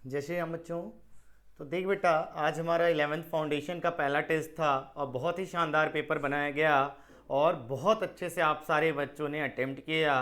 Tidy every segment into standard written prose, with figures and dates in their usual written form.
जैसे हम बच्चों, तो देख बेटा, आज हमारा 11th फाउंडेशन का पहला टेस्ट था और बहुत ही शानदार पेपर बनाया गया और बहुत अच्छे से आप सारे बच्चों ने अटेम्प्ट किया।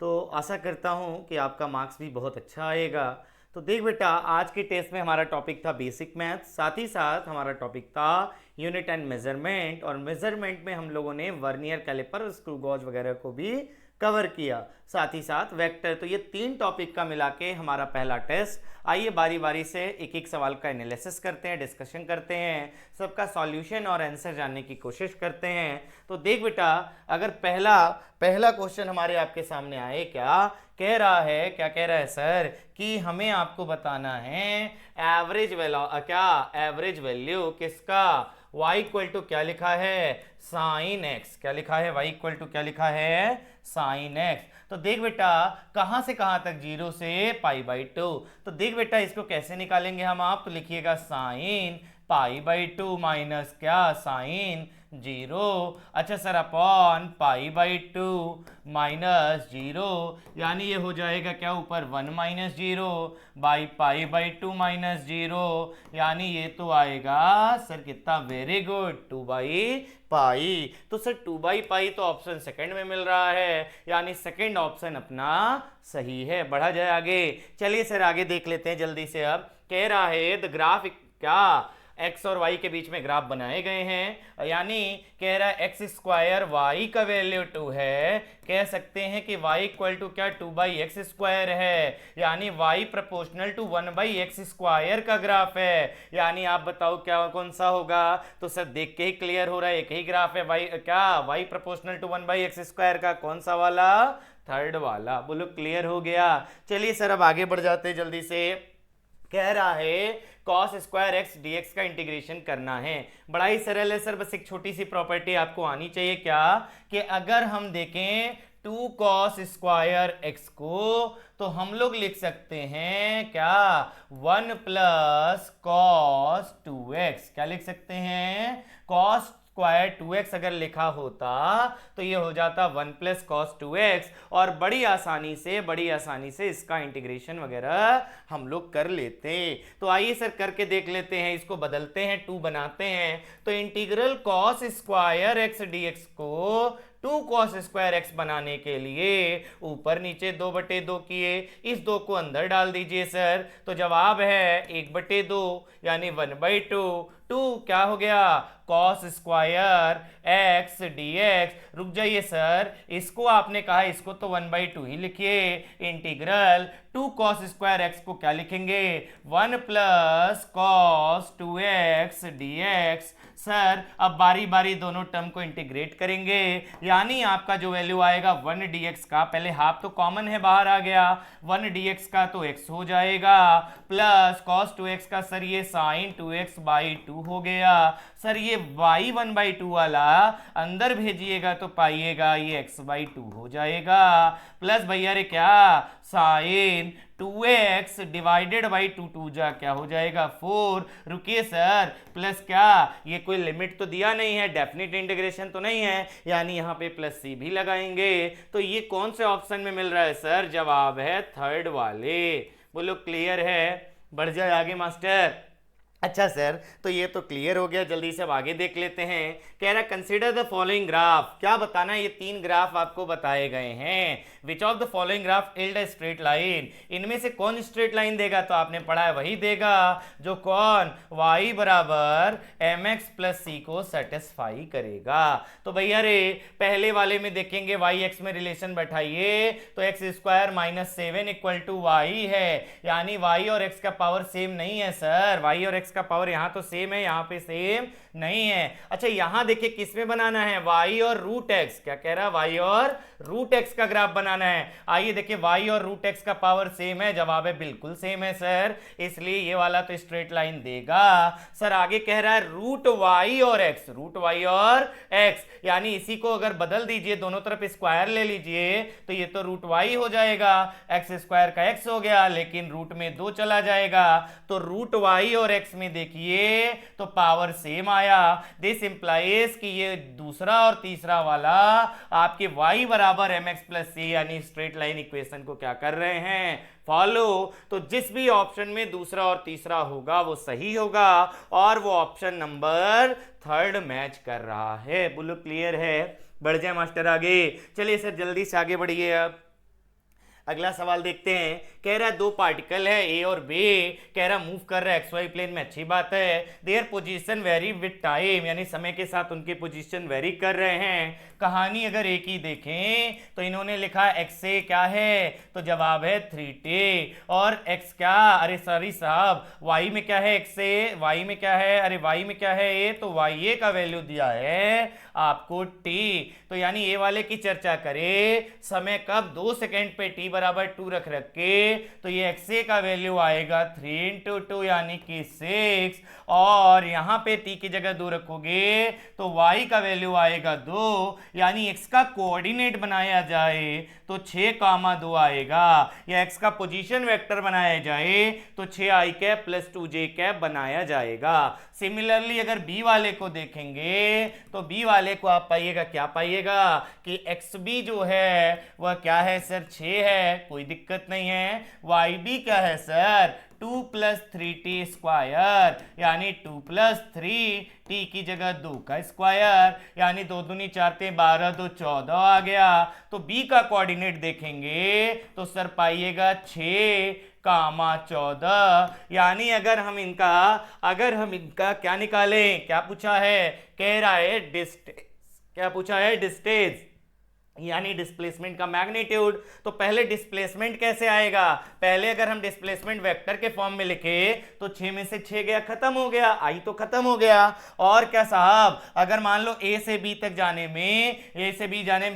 तो आशा करता हूँ कि आपका मार्क्स भी बहुत अच्छा आएगा। तो देख बेटा, आज के टेस्ट में हमारा टॉपिक था बेसिक मैथ, साथ ही साथ हमारा टॉपिक था यूनिट एंड मेजरमेंट, और मेजरमेंट में हम लोगों ने वर्नियर कैलिपर और स्क्रू गॉज वगैरह को भी कवर किया, साथ ही साथ वेक्टर। तो ये तीन टॉपिक का मिला के हमारा पहला टेस्ट। आइए बारी बारी से एक एक सवाल का एनालिसिस करते हैं, डिस्कशन करते हैं, सबका सॉल्यूशन और आंसर जानने की कोशिश करते हैं। तो देख बेटा, अगर पहला पहला क्वेश्चन हमारे आपके सामने आए, क्या कह रहा है, क्या कह रहा है सर, कि हमें आपको बताना है एवरेज वैल्यू, क्या एवरेज वैल्यू किसका, y इक्वल टू क्या लिखा है, साइन x। क्या लिखा है, y इक्वल टू क्या लिखा है, साइन x। तो देख बेटा, कहां से कहां तक, 0 से π/2। तो देख बेटा, इसको कैसे निकालेंगे हम, आप तो लिखिएगा साइन π/2 माइनस क्या, साइन 0। अच्छा सर, अपॉन π/2 माइनस 0, यानी ये हो जाएगा क्या, ऊपर 1 माइनस 0 बाई π/2 माइनस 0, यानी ये तो आएगा सर कितना, वेरी गुड, 2/π। तो सर 2/π तो ऑप्शन सेकंड में मिल रहा है, यानी सेकंड ऑप्शन अपना सही है। बढ़ा जाए आगे, चलिए सर आगे देख लेते हैं जल्दी से। अब कह रहा है द ग्राफ, क्या x और y के बीच में ग्राफ बनाए गए हैं, यानी कह रहा है एक्स स्क्वायर वाई का वैल्यू 2 है, कह सकते हैं कि y इक्वल टू क्या, 2/x स्क्वायर है, यानी y proportional to 1/x square का ग्राफ है। यानी आप बताओ क्या कौन सा होगा, तो सर देख के ही क्लियर हो रहा है, एक ही ग्राफ है, y क्या, y proportional to 1/x square का, कौन सा वाला, थर्ड वाला। बोलो क्लियर हो गया। चलिए सर अब आगे बढ़ जाते हैं जल्दी से। कह रहा है cos स्क्वायर एक्स dx का इंटीग्रेशन करना है। बड़ा ही सरल है सर, बस एक छोटी सी प्रॉपर्टी आपको आनी चाहिए, क्या, कि अगर हम देखें 2 cos स्क्वायर एक्स को, तो हम लोग लिख सकते हैं क्या, 1 प्लस cos 2x। क्या लिख सकते हैं, cos स्क्वायर 2x अगर लिखा होता तो ये हो जाता 1 प्लस कॉस 2x, और बड़ी आसानी से इसका इंटीग्रेशन वगैरह हम लोग कर लेते। तो आइए सर करके देख लेते हैं, इसको बदलते हैं, 2 बनाते हैं। तो integral cos square x dx को 2 cos स्क्वायर एक्स बनाने के लिए ऊपर नीचे 2/2 किए, इस 2 को अंदर डाल दीजिए सर, तो जवाब है 1/2, यानी 1/2। 2 क्या हो गया, cos स्क्वायर एक्स dx। रुक जाइए सर, इसको आपने कहा, इसको तो 1/2 ही लिखिए। इंटीग्रल 2 cos स्क्वायर एक्स को क्या लिखेंगे, 1 plus cos 2x dx। Sir अब बारी बारी दोनों टर्म को इंटीग्रेट करेंगे, यानी आपका जो वैल्यू आएगा 1 dx का, पहले हाफ तो कॉमन है, बाहर आ गया, 1 dx का तो x हो जाएगा, प्लस cos 2x का सर ये sin 2x/2 हो गया। सर ये y 1/2 वाला अंदर भेजिएगा तो पाइएगा ये x/2 हो जाएगा, प्लस भैया रे क्या, sin 2x डिवाइडेड बाई 2 जा क्या हो जाएगा, 4। रुकिए सर, प्लस क्या, ये कोई लिमिट तो दिया नहीं है, डेफिनेट इंटीग्रेशन तो नहीं है, यानी यहाँ पे प्लस सी भी लगाएंगे। तो ये कौन से ऑप्शन में मिल रहा है सर, जवाब है थर्ड वाले। बोलो क्लियर है। बढ़ जाए आगे मास्टर। अच्छा सर, तो ये तो क्लियर हो गया, जल्दी से अब आगे देख लेते हैं। कह रहा कंसीडर द फॉलोइंग ग्राफ, क्या बताना है, ये 3 ग्राफ आपको बताए गए हैं। Which of the following graph yield a straight line, इनमें से कौन स्ट्रेट लाइन देगा, तो आपने पढ़ा है वही देगा जो कौन, y बराबर mx प्लस सी को सेटिस्फाई करेगा। तो भैया रे पहले वाले में देखेंगे y x में रिलेशन बैठाइए, तो x square minus 7 equal to y है, यानी y और x का पावर सेम नहीं है सर, y और x का पावर यहाँ तो सेम है, यहाँ पे सेम नहीं है। अच्छा यहाँ देखिए किस में बनाना है, y और रूट x। क्या कह रहा है, y और रूट x का ग्राफ बनाना है। आइए देखिए y और रूट x का पावर सेम है, जवाब है बिल्कुल सेम है सर, इसलिए ये वाला तो स्ट्रेट लाइन देगा। सर आगे कह रहा है रूट y और x, रूट y और x, यानी इसी को अगर बदल दीजिए, दोनों तरफ स्क्वायर ले लीजिए, तो ये तो रूट y हो जाएगा, x स्क्वायर का x हो गया, लेकिन रूट में 2 चला जाएगा, तो रूट y और x में देखिए तो पावर सेम आया। दिस इंप्लाइज कि ये दूसरा और तीसरा वाला आपके y बराबर एम एक्स प्लस सी यानी स्ट्रेट लाइन इक्वेशन को क्या कर रहे हैं, फॉलो। तो जिस भी ऑप्शन में दूसरा और तीसरा होगा वो सही होगा और वो ऑप्शन नंबर 3 मैच कर रहा है। बोलो क्लियर है। बढ़ जाए मास्टर आगे। चलिए सर जल्दी से आगे बढ़िए। अब अगला सवाल देखते हैं। कह रहा है दो पार्टिकल है ए और बी, कह रहा मूव कर रहा है एक्स वाई प्लेन में, अच्छी बात है। Their position very with time यानी समय के साथ उनके पोजीशन वेरी कर रहे हैं। कहानी अगर एक ही देखें तो इन्होंने लिखा एक्स ए क्या है, तो जवाब है 3t। और एक्स क्या, अरे सॉरी साहब वाई में क्या है, एक्स ए वाई में क्या है, अरे वाई में क्या है ए, तो वाई ए का वैल्यू दिया है आपको t। तो यानी ए वाले की चर्चा करें समय कब 2 सेकेंड पे t बराबर 2 रख के, तो ये एक्स ए का वैल्यू आएगा 3 × 2 यानी कि 6। और यहां पे t की जगह 2 रखोगे तो y का वैल्यू आएगा 2 यानी x का कोऑर्डिनेट बनाया जाए तो 6,2 आएगा, या x का पोजीशन वेक्टर बनाया जाए तो 6i cap plus 2j cap बनाया जाएगा। सिमिलरली अगर b वाले को देखेंगे तो b वाले को आप पाइएगा, क्या पाइएगा कि xb जो है वह क्या है सर 6 है, कोई दिक्कत नहीं है। yb क्या है सर 2 + 3t स्क्वायर यानी 2 + 3 t की जगह 2 का स्क्वायर यानी 2 दूनी 4 12 2 14 आ गया। तो b का कोऑर्डिनेट देखेंगे तो सर पाइएगा 6,14 यानी अगर हम इनका क्या निकालें, क्या पूछा है, कह रहा है डिस्टेंस, क्या पूछा है डिस्टेंस यानी डिस्प्लेसमेंट का मैग्नीट्यूड। तो पहले डिस्प्लेसमेंट कैसे आएगा, पहले अगर हम डिस्प्लेसमेंट वेक्टर के फॉर्म में लिखे तो 6 में से 6 गया, खत्म हो गया, आई तो खत्म हो गया। और क्या साहब अगर मान लो a से b तक जाने में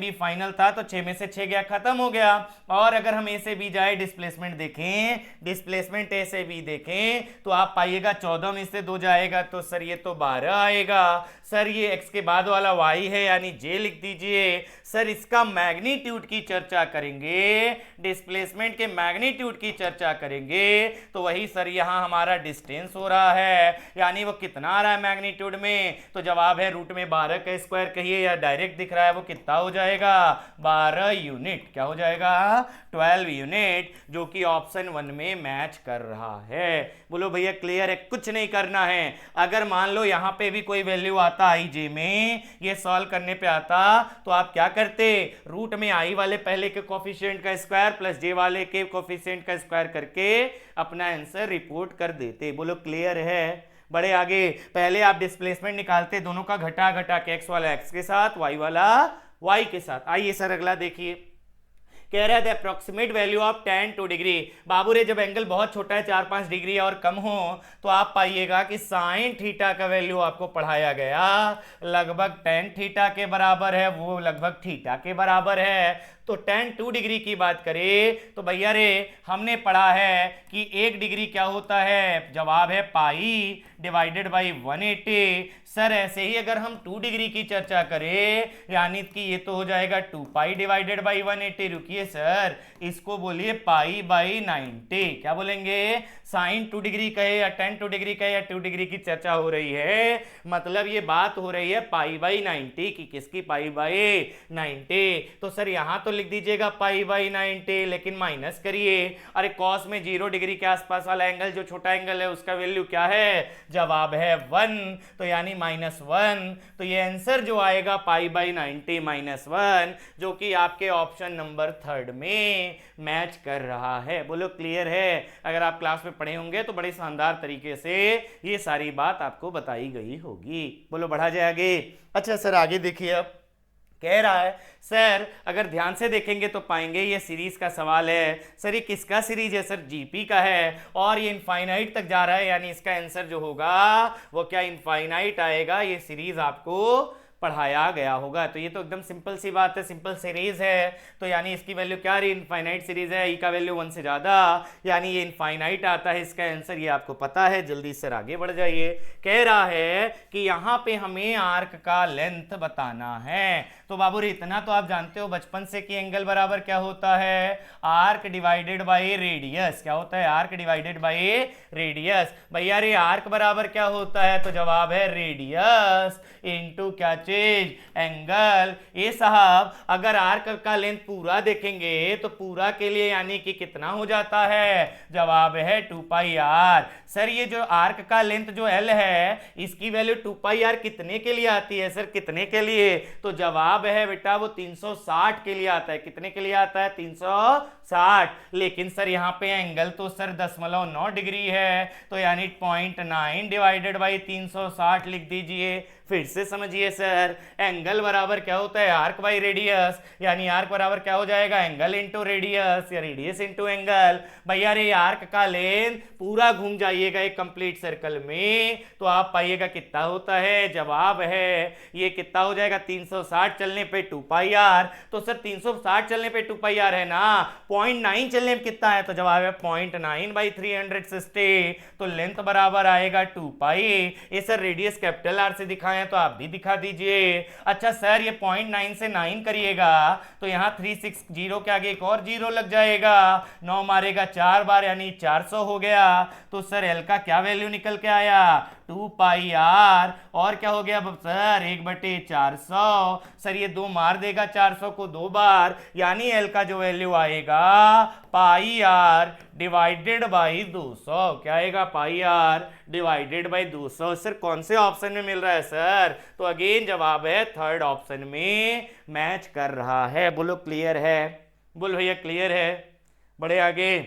b फाइनल था तो 6 में से 6 गया, खत्म हो गया। और अगर हम a से b जाए डिस्प्लेसमेंट देखें, डिस्प्लेसमेंट a से b देखें तो आप पाइएगा 14 में से 2 जाएगा तो सर ये तो 12 आएगा। सर ये x के बाद वाला y है यानी j लिख दीजिए। सर इसका मैग्नीट्यूड की चर्चा करेंगे, डिस्प्लेसमेंट के मैग्नीट्यूड की चर्चा करेंगे तो वही सर यहां हमारा डिस्टेंस हो रहा है यानी वो कितना आ रहा है मैग्नीट्यूड में, तो जवाब है रूट में 12 का स्क्वायर कहिए या डायरेक्ट दिख रहा है वो कितना हो जाएगा 12 यूनिट, क्या हो जाएगा 12 यूनिट, जो कि ऑप्शन 1 में मैच कर रहा है। बोलो भैया क्लियर है, कुछ नहीं करना है। अगर मान लो यहां पे भी कोई वैल्यू आता आई जे में, ये सॉल्व करने पे आता तो आप क्या करते, रूट में आई वाले पहले के कोफिशिएंट का स्क्वायर प्लस जे वाले के कोफिशिएंट का स्क्वायर करके अपना आंसर रिपोर्ट कर देते। बोलो क्लियर है। बड़े आगे पहले आप डिस्प्लेसमेंट निकालते, दोनों का घटा घटा के एक्स वाला एक्स के साथ वाई वाला वाई के साथ। आइए सर अगला देखिए। कह रहा है approximate value of tan 2 degree. बाबू रे जब एंगल बहुत छोटा है 4-5 डिग्री और कम हो तो आप पाइएगा कि साइन थीटा का वैल्यू आपको पढ़ाया गया लगभग tan थीटा के बराबर है, वो लगभग थीटा के बराबर है। तो tan 2 डिग्री की बात करें तो भैया रे हमने पढ़ा है कि 1 डिग्री क्या होता है, जवाब है पाई डिवाइडेड बाई 180। सर ऐसे ही अगर हम 2 डिग्री की चर्चा करें यानी कि ये तो हो जाएगा 2 पाई डिवाइडेड बाई 180। रुकिए सर इसको बोलिए पाई बाई 90, क्या बोलेंगे साइन 2 डिग्री कहे या tan 2 डिग्री कहे या 2 डिग्री की चर्चा हो रही है, मतलब ये बात हो रही है पाई बाई 90 की, किसकी पाई बाई 90। तो सर यहां तो लिख दीजिएगा पाई बाई 90 लेकिन माइनस करिए, अरे कॉस में 0 डिग्री के आसपास वाला एंगल जो छोटा एंगल है उसका वैल्यू क्या है, जवाब है 1, तो यानी -1। तो ये आंसर जो आएगा पाई बाई 90 -1 जो कि आपके ऑप्शन नंबर 3 में मैच कर रहा है। बोलो क्लियर है। अगर आप क्लास में पढ़े होंगे तो बड़े शानदार तरीके से ये सारी बात आपको बताई गई होगी। बोलो बढ़ा जाए आगे। अच्छा सर आगे देखिए। अब कह रहा है सर अगर ध्यान से देखेंगे तो पाएंगे ये सीरीज का सवाल है। सर ये किसका सीरीज है, सर जीपी का है और ये इनफाइनाइट तक जा रहा है यानी इसका आंसर जो होगा वो क्या इनफाइनाइट आएगा। ये सीरीज आपको पढ़ाया गया होगा। तो ये तो एकदम सिंपल सी बात है, सिंपल सीरीज है, तो यानी इसकी वैल्यू क्या रही, इनफाइनाइट सीरीज है, ई का वैल्यू 1 से ज़्यादा, यानी ये इनफाइनाइट आता है इसका आंसर, ये आपको पता है। जल्दी से आगे बढ़ जाइए। कह रहा है कि यहाँ पे हमें आर्क का लेंथ बताना है। तो बाबू रे इतना तो आप जानते हो बचपन से कि एंगल बराबर क्या होता है, आर्क डिवाइडेड बाय रेडियस। क्या होता है, आर्क डिवाइडेड बाय रेडियस। भैया रे आर्क बराबर क्या होता है, तो जवाब है रेडियस इनटू क्या चीज, एंगल। ये साहब अगर आर्क का लेंथ पूरा देखेंगे तो पूरा के लिए यानी कि कितना हो जाता है, जवाब है 2 पाई आर। सर ये जो आर्क का लेंथ जो एल है इसकी वैल्यू 2 पाई आर कितने के लिए आती है, सर कितने के लिए, तो जवाब है बेटा वो 360 के लिए आता है। कितने के लिए आता है, 360। लेकिन सर यहाँ पे एंगल तो सर 0.9 डिग्री है, तो यानी 0.9 डिवाइडेड बाई 360 लिख दीजिए। फिर से समझिए सर, एंगल बराबर क्या होता है, आर्क बाई रेडियस, यानी आर्क बराबर क्या हो जाएगा, एंगल इंटू रेडियस या रेडियस इंटू एंगल। भैया रे आर्क का लेंथ पूरा घूम जाइएगा एक कंप्लीट सर्कल में तो आप पाइएगा कितना होता है, जवाब है ये कितना हो जाएगा, 360 चलने पे 2 पाई आर। तो सर 360 चलने पे 2 पाई आर है ना, 0.9 चलने में कितना है, तो जवाब है 0.9 बाई 360। तो लेंथ बराबर आएगा 2 पाई। ये सर रेडियस कैपिटल आर से दिखाएं तो आप भी दिखा दीजिए। अच्छा सर ये 0.9 से 9 करिएगा तो यहाँ 360 के आगे एक और जीरो लग जाएगा, 9 मारेगा 4 बार यानी 400 हो गया। तो सर एल का क्या वैल्यू निकल के आया, 2 पाई आर। और क्या हो गया सर, 1/400। सर ये 2 मार देगा 400 को 2 बार, यानी एल का जो वैल्यू आएगा पाई आर डिवाइडेड बाई 200। क्या आएगा, पाई आर डिवाइडेड बाई 200। सर कौन से ऑप्शन में मिल रहा है सर, तो अगेन जवाब है थर्ड ऑप्शन में मैच कर रहा है। बोलो क्लियर है, बोल भैया क्लियर है, बढ़े आगे।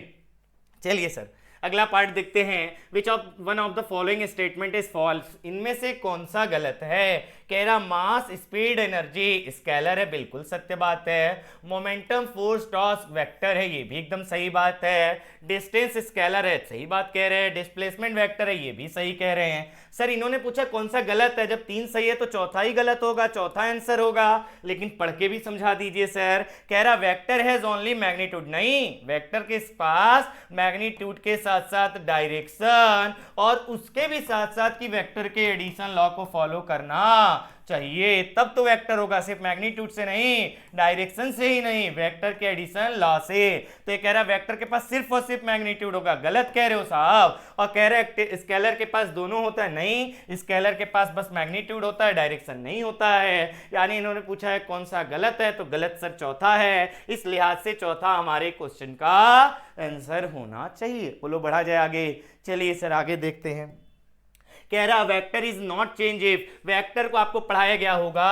चलिए सर अगला पार्ट देखते हैं। Which of one of the following statement is false, इनमें से कौन सा गलत है। कह रहा मास स्पीड एनर्जी स्केलर है, बिल्कुल सत्य बात है। मोमेंटम फोर्स टॉर्क वेक्टर है, ये भी एकदम सही बात है। डिस्टेंस स्केलर है, सही बात कह रहे हैं। डिस्प्लेसमेंट वेक्टर है, ये भी सही कह रहे हैं। सर इन्होंने पूछा कौन सा गलत है, जब 3 सही है तो चौथा ही गलत होगा, चौथा आंसर होगा। लेकिन पढ़ के भी समझा दीजिए सर। कह रहा वेक्टर हैज ओनली मैग्नीट्यूड, नहीं, वेक्टर के पास मैग्नीट्यूड के साथ साथ डायरेक्शन और उसके भी साथ साथ की वेक्टर के एडिशन लॉ को फॉलो करना चाहिए, तब तो वेक्टर होगा। सिर्फ मैग्नीट्यूड से नहीं, डायरेक्शन से ही नहीं, वेक्टर के एडिशन लॉ से। तो ये कह रहा वेक्टर के पास सिर्फ और सिर्फ मैग्नीट्यूड होगा, गलत कह रहे हो साहब। और कह रहे स्केलर के पास दोनों होता है, नहीं, स्केलर के पास बस मैग्नीट्यूड होता है, डायरेक्शन नहीं होता है। यानी इन्होंने पूछा है कौन सा गलत है, तो गलत सर चौथा है। इस लिहाज से चौथा हमारे क्वेश्चन का आंसर होना चाहिए। बोलो बढ़ा जाए आगे। चलिए सर आगे देखते हैं। कह रहा vector is not change if, vector को आपको पढ़ाया गया होगा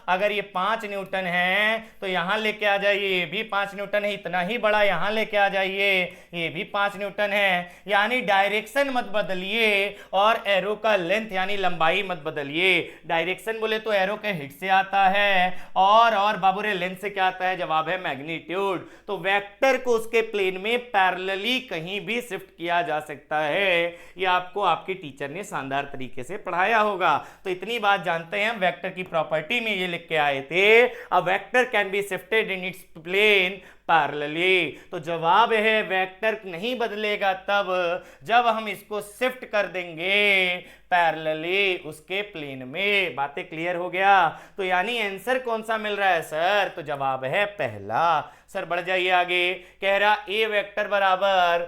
अगर ये 5 न्यूटन है तो यहां लेके आ जाइए, ये भी 5 न्यूटन है, इतना ही बड़ा यहां लेके आ जाइए, ये भी 5 न्यूटन है। यानी डायरेक्शन मत बदलिए और एरो का लेंथ यानी लंबाई मत बदलिए। डायरेक्शन बोले तो एरो के हिट से आता है और बाबूरे लेंथ से क्या आता है, जवाब है मैग्नीट्यूड। तो वेक्टर को उसके प्लेन में पैरेलली कहीं भी शिफ्ट किया जा सकता है, ये आपको आपके टीचर ने शानदार तरीके से पढ़ाया होगा। तो इतनी बात जानते हैं, वेक्टर की प्रॉपर्टी में ये लिख के आए थे, a vector can be shifted in its plane parallelly. तो जवाब है वेक्टर नहीं बदलेगा तब जब हम इसको शिफ्ट कर देंगे पैरेलली उसके प्लेन में। बातें क्लियर हो गया। तो यानी आंसर कौन सा मिल रहा है सर, तो जवाब है पहला। सर बढ़ जाइए आगे। कह रहा ए वेक्टर बराबर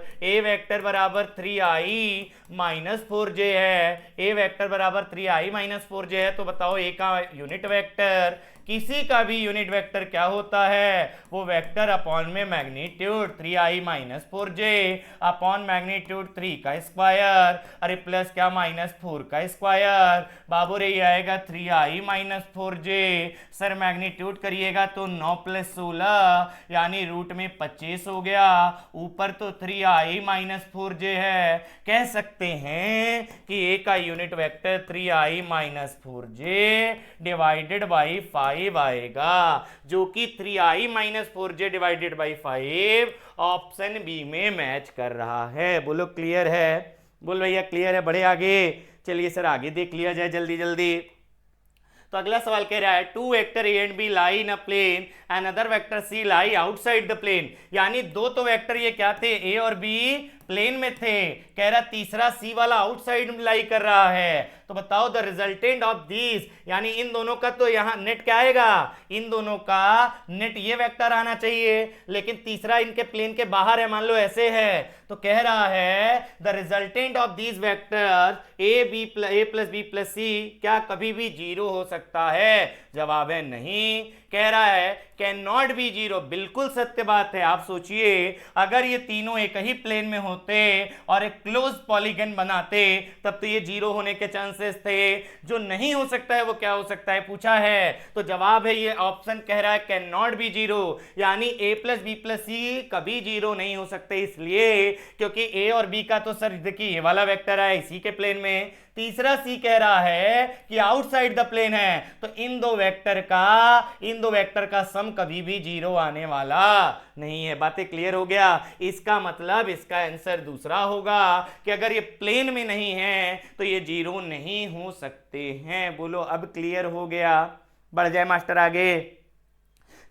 3i माइनस 4j है। ए वेक्टर बराबर 3i माइनस 4j है। तो बताओ ए का यूनिट वेक्टर, किसी का भी यूनिट वेक्टर क्या होता है, वो वेक्टर अपॉन में magnitude 3i minus 4j upon magnitude 3 का स्क्वायर, अरे प्लस क्या माइनस 4 का स्क्वायर। बाबू रे ये आएगा 3i minus 4j। Sir magnitude करिएगा तो 9 + 16 यानी रूट में 25 हो गया, ऊपर तो 3i माइनस 4j है। कह सकते हैं कि ए का unit vector 3i minus 4j divided by 5 आएगा, जो कि 3i minus 4j divided by 5 option B में मैच कर रहा है। बोलो क्लियर है, बोल भैया क्लियर है, बढ़े आगे। चलिए सर आगे देख लिया जाए जल्दी जल्दी। तो अगला सवाल कह रहा है two vector A and B lie in a plane and other vector C lie outside the plane, यानी दो तो वेक्टर ये क्या थे, ए और बी प्लेन में थे, कह रहा तीसरा सी वाला आउटसाइड में लाई कर रहा है, तो बताओ द रिजल्टेंट ऑफ दिस, यानी इन दोनों का तो यहां नेट क्या आएगा, इन दोनों का नेट ये वेक्टर आना चाहिए, लेकिन तीसरा इनके प्लेन के बाहर है, मान लो ऐसे है, तो कह रहा है the resultant of these vector A plus B plus C क्या कभी भी जीरो हो सकता है, जवाब है नहीं। कह रहा है कैन नॉट बी जीरो, बिल्कुल सत्य बात है। आप सोचिए अगर ये तीनों एक ही प्लेन में होते और एक क्लोज पॉलीगन बनाते तब तो ये जीरो होने के चांसेस थे, जो नहीं हो सकता है वो क्या हो सकता है पूछा है, तो जवाब है ये ऑप्शन कह रहा है कैन नॉट बी जीरो, यानी ए प्लस बी प्लस सी कभी जीरो नहीं हो सकते, इसलिए क्योंकि ए और बी का तो सर देखिए ये वाला वेक्टर है इसी के प्लेन में, तीसरा सी कह रहा है कि आउटसाइड द प्लेन है, तो इन दो वेक्टर का सम कभी भी जीरो आने वाला नहीं है। बातें क्लियर हो गया, इसका मतलब इसका आंसर दूसरा होगा कि अगर ये प्लेन में नहीं है तो ये जीरो नहीं हो सकते हैं। बोलो अब क्लियर हो गया, बढ़ जाए मास्टर आगे।